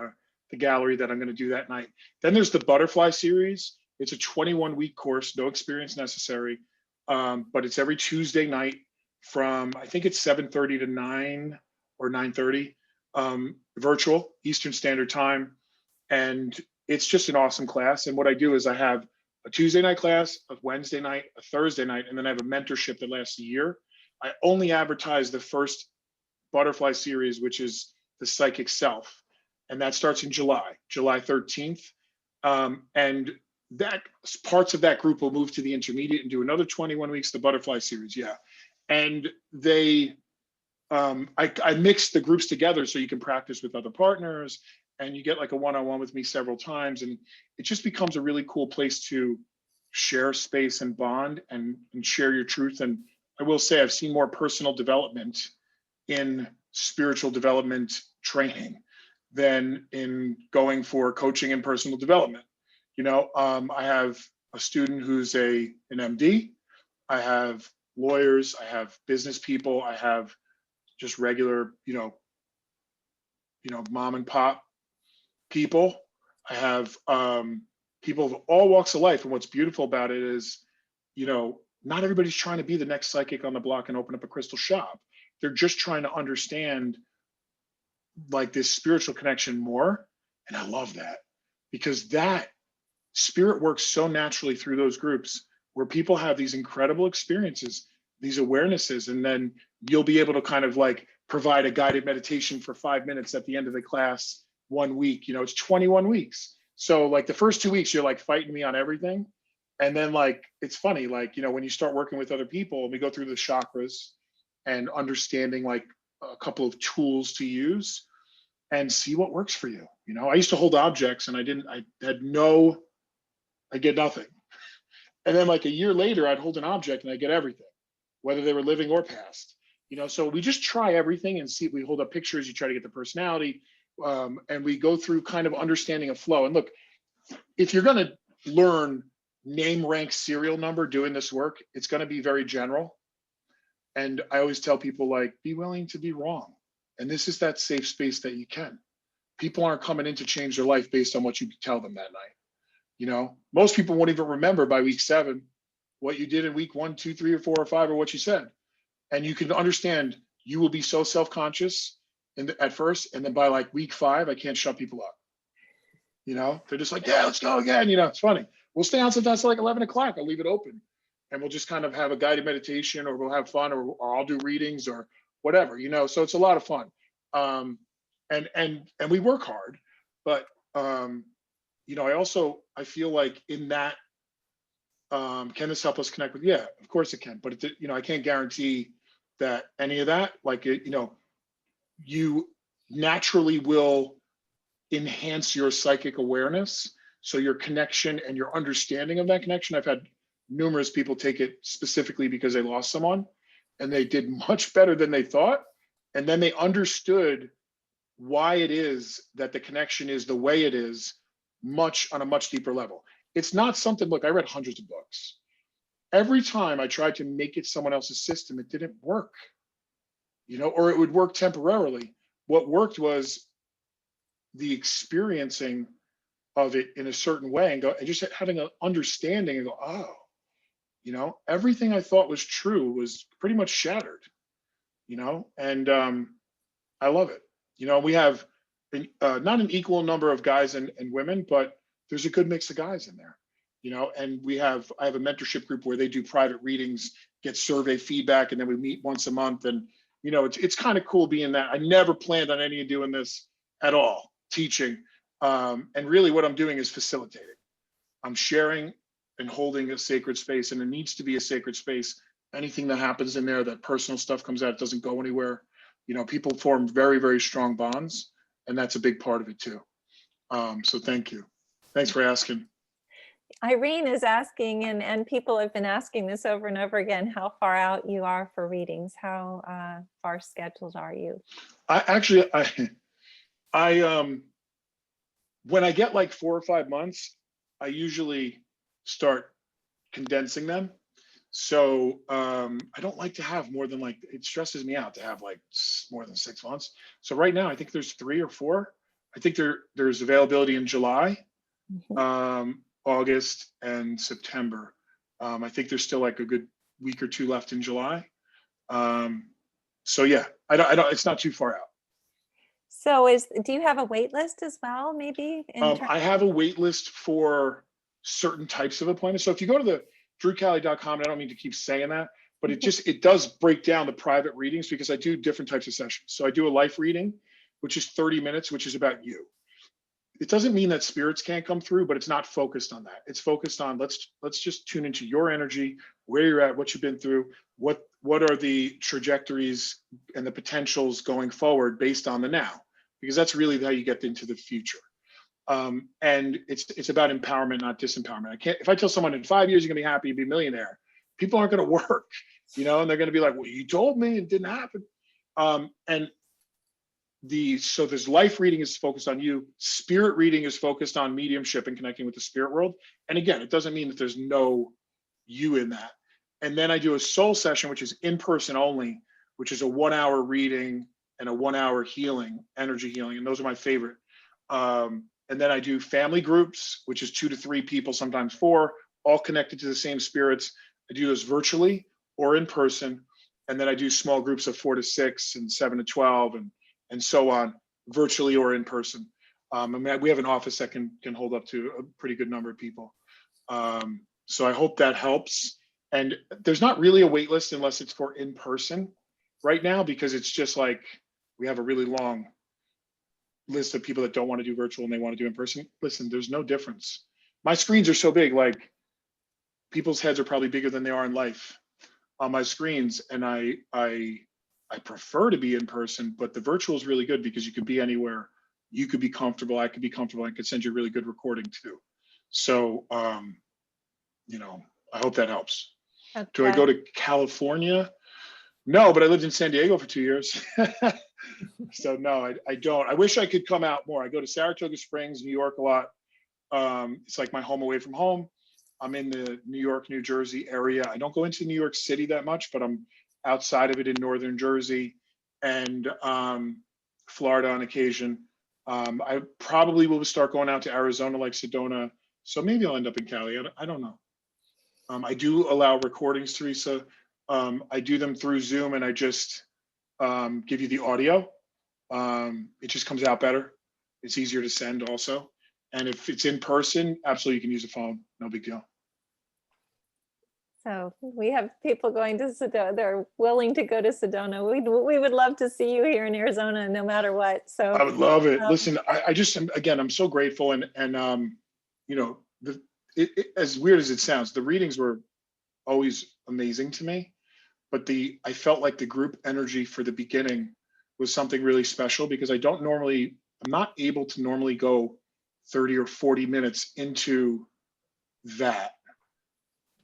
Speaker 3: gallery that I'm going to do that night. Then there's the Butterfly series. It's a 21-week course, no experience necessary, but it's every Tuesday night from, I think it's 7:30 to 9 or 9:30, virtual Eastern Standard Time. And it's just an awesome class. And what I do is I have a Tuesday night class, a Wednesday night, a Thursday night, and then I have a mentorship that lasts a year. I only advertise the first Butterfly series, which is the Psychic Self. And that starts in July 13th. And that parts of that group will move to the intermediate and do another 21 weeks, the Butterfly series. Yeah. And they, I mix the groups together so you can practice with other partners and you get like a one-on-one with me several times, and it just becomes a really cool place to share space and bond and share your truth. And I will say I've seen more personal development in spiritual development training than in going for coaching and personal development. You know, I have a student who's an MD. I have lawyers, I have business people, I have just regular, you know, mom and pop people. I have people of all walks of life. And what's beautiful about it is, you know, not everybody's trying to be the next psychic on the block and open up a crystal shop. They're just trying to understand like this spiritual connection more. And I love that, because that spirit works so naturally through those groups where people have these incredible experiences, these awarenesses, and then you'll be able to kind of like provide a guided meditation for 5 minutes at the end of the class 1 week. You know, it's 21 weeks. So like the first 2 weeks, you're like fighting me on everything. And then like, it's funny, like, you know, when you start working with other people and we go through the chakras and understanding like a couple of tools to use and see what works for you. You know, I used to hold objects and I get nothing. And then like a year later, I'd hold an object and I get everything, whether they were living or past. You know, so we just try everything and see. We hold up pictures, you try to get the personality, and we go through kind of understanding a flow. And look, if you're going to learn name, rank, serial number doing this work, it's going to be very general. And I always tell people, like, be willing to be wrong. And this is that safe space that you can. People aren't coming in to change their life based on what you tell them that night. You know, most people won't even remember by week 7 what you did in week 1, 2, 3, or 4, or 5, or what you said. And you can understand you will be so self-conscious at first, and then by like week 5, I can't shut people up. You know, they're just like, yeah, let's go again. You know, it's funny. We'll stay on sometimes till like 11 o'clock. I'll leave it open, and we'll just kind of have a guided meditation, or we'll have fun, or I'll do readings or whatever. You know, so it's a lot of fun. And we work hard, but you know, I feel like in that, can this help us connect with? Yeah, of course it can. But you know, I can't guarantee that any of that, like, you know, you naturally will enhance your psychic awareness. So your connection and your understanding of that connection. I've had numerous people take it specifically because they lost someone and they did much better than they thought. And then they understood why it is that the connection is the way it is, on a much deeper level. It's not something, look, I read hundreds of books. Every time I tried to make it someone else's system, it didn't work, you know, or it would work temporarily. What worked was the experiencing of it in a certain way, and just having an understanding and go, oh, you know, everything I thought was true was pretty much shattered, you know, and I love it. You know, we have not an equal number of guys and women, but there's a good mix of guys in there, you know, and I have a mentorship group where they do private readings, get survey feedback, and then we meet once a month. And, you know, it's kind of cool being that. I never planned on any of doing this at all, teaching. And really what I'm doing is facilitating. I'm sharing and holding a sacred space, and it needs to be a sacred space. Anything that happens in there, that personal stuff comes out, it doesn't go anywhere. You know, people form very, very strong bonds, and that's a big part of it too. So thank you. Thanks for asking.
Speaker 1: Irene is asking, and people have been asking this over and over again, how far out you are for readings. How far scheduled are you?
Speaker 3: When I get like 4 or 5 months, I usually start condensing them. So I don't like to have more than, like, it stresses me out to have like more than 6 months. So right now I think there's 3 or 4. I think there's availability in July, August, and September. I think there's still like a good week or 2 left in July. So yeah, I don't, it's not too far out.
Speaker 1: So do you have a wait list as well, maybe?
Speaker 3: I have a wait list for certain types of appointments. So if you go to the drewcali.com, and I don't mean to keep saying that, but it does break down the private readings, because I do different types of sessions. So I do a life reading, which is 30 minutes, which is about you. It doesn't mean that spirits can't come through, but it's not focused on that. It's focused on, let's just tune into your energy, where you're at, what you've been through, what are the trajectories and the potentials going forward based on the now. because that's really how you get into the future. And it's about empowerment, not disempowerment. If I tell someone in 5 years you're gonna be happy, you'll be a millionaire, people aren't gonna work, and they're gonna be like, well, you told me it didn't happen. And so there's life reading is focused on you, spirit reading is focused on mediumship and connecting with the spirit world. And again, it doesn't mean that there's no you in that. And then I do a soul session, which is in person only, which is a 1 hour reading and a 1 hour healing, energy healing. And those are my favorite. And then I do family groups, which is 2 to 3 people, sometimes 4, all connected to the same spirits. I do those virtually or in person. And then I do small groups of 4 to 6 and 7 to 12 and so on, virtually or in person. We have an office that can hold up to a pretty good number of people. So I hope that helps. And there's not really a wait list unless it's for in person right now, because it's just like we have a really long list of people that don't want to do virtual and they want to do in person. Listen, there's no difference. My screens are so big, like people's heads are probably bigger than they are in life on my screens. And I prefer to be in person, but the virtual is really good because you could be anywhere. You could be comfortable. I could be comfortable. I could send you a really good recording too. So, I hope that helps.
Speaker 1: Okay.
Speaker 3: Do I go to California? No, but I lived in San Diego for 2 years. So no, I don't. I wish I could come out more. I go to Saratoga Springs, New York a lot. It's like my home away from home. I'm in the New York, New Jersey area. I don't go into New York City that much, but I'm outside of it in Northern Jersey and Florida on occasion. I probably will start going out to Arizona, like Sedona. So maybe I'll end up in Cali. I don't know. I do allow recordings, Teresa. I do them through Zoom and I just give you the audio. It just comes out better. It's easier to send also. And if it's in person, absolutely you can use a phone. No big deal.
Speaker 1: So we have people going to Sedona. They're willing to go to Sedona. We would love to see you here in Arizona, no matter what. So
Speaker 3: I would love it. Listen, I'm so grateful. And as weird as it sounds, the readings were always amazing to me. But I felt like the group energy for the beginning was something really special because I'm not able to normally go 30 or 40 minutes into that.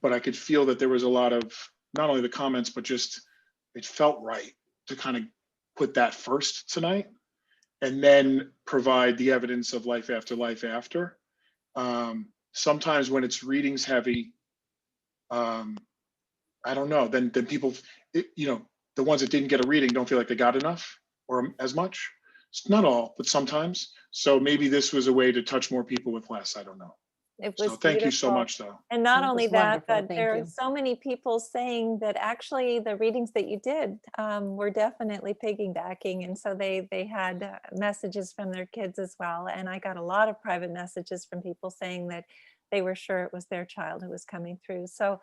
Speaker 3: But I could feel that there was a lot of not only the comments, but just it felt right to kind of put that first tonight and then provide the evidence of life after life after. Sometimes when it's readings heavy, I don't know, then people, the ones that didn't get a reading don't feel like they got enough or as much. It's not all, but sometimes. So maybe this was a way to touch more people with less. I don't know.
Speaker 1: it was
Speaker 3: So thank you so
Speaker 1: beautiful.
Speaker 3: much, though.
Speaker 1: And not
Speaker 2: It
Speaker 1: only
Speaker 2: was
Speaker 1: that,
Speaker 2: wonderful.
Speaker 1: but
Speaker 2: Thank
Speaker 1: there are
Speaker 2: you.
Speaker 1: so many people saying that actually the readings that you did were definitely piggybacking. And so they had messages from their kids as well. And I got a lot of private messages from people saying that they were sure it was their child who was coming through. So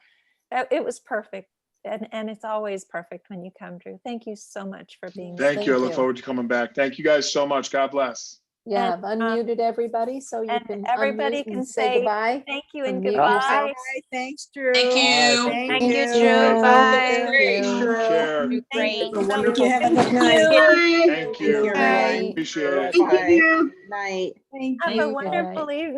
Speaker 1: it was perfect. And it's always perfect when you come, Drew. Thank you so much for being
Speaker 3: Thank you. I
Speaker 2: Thank
Speaker 3: look
Speaker 2: you.
Speaker 3: forward to coming back. Thank you guys so much. God bless.
Speaker 2: Yeah,
Speaker 1: And,
Speaker 2: I've unmuted everybody, so you
Speaker 1: and
Speaker 2: can
Speaker 1: everybody
Speaker 2: unmute
Speaker 1: can
Speaker 2: and say
Speaker 1: say
Speaker 2: goodbye.
Speaker 1: thank you and
Speaker 2: Unmute
Speaker 1: goodbye.
Speaker 2: yourself.
Speaker 6: Bye. Thanks, Drew.
Speaker 8: Thank you.
Speaker 6: Thank
Speaker 1: Thank you,
Speaker 6: you.
Speaker 1: Drew. Bye.
Speaker 3: Great.
Speaker 2: you.
Speaker 3: Share.
Speaker 8: You're great.
Speaker 1: Thank
Speaker 6: Thank
Speaker 1: you.
Speaker 6: you. Have a good night.
Speaker 3: Thank
Speaker 6: Thank you,
Speaker 3: you.
Speaker 6: everyone.
Speaker 3: Appreciate it.
Speaker 8: Thank
Speaker 6: Bye.
Speaker 8: you.
Speaker 6: Night.
Speaker 1: Have a
Speaker 2: you.
Speaker 1: wonderful
Speaker 2: Good night.
Speaker 1: evening.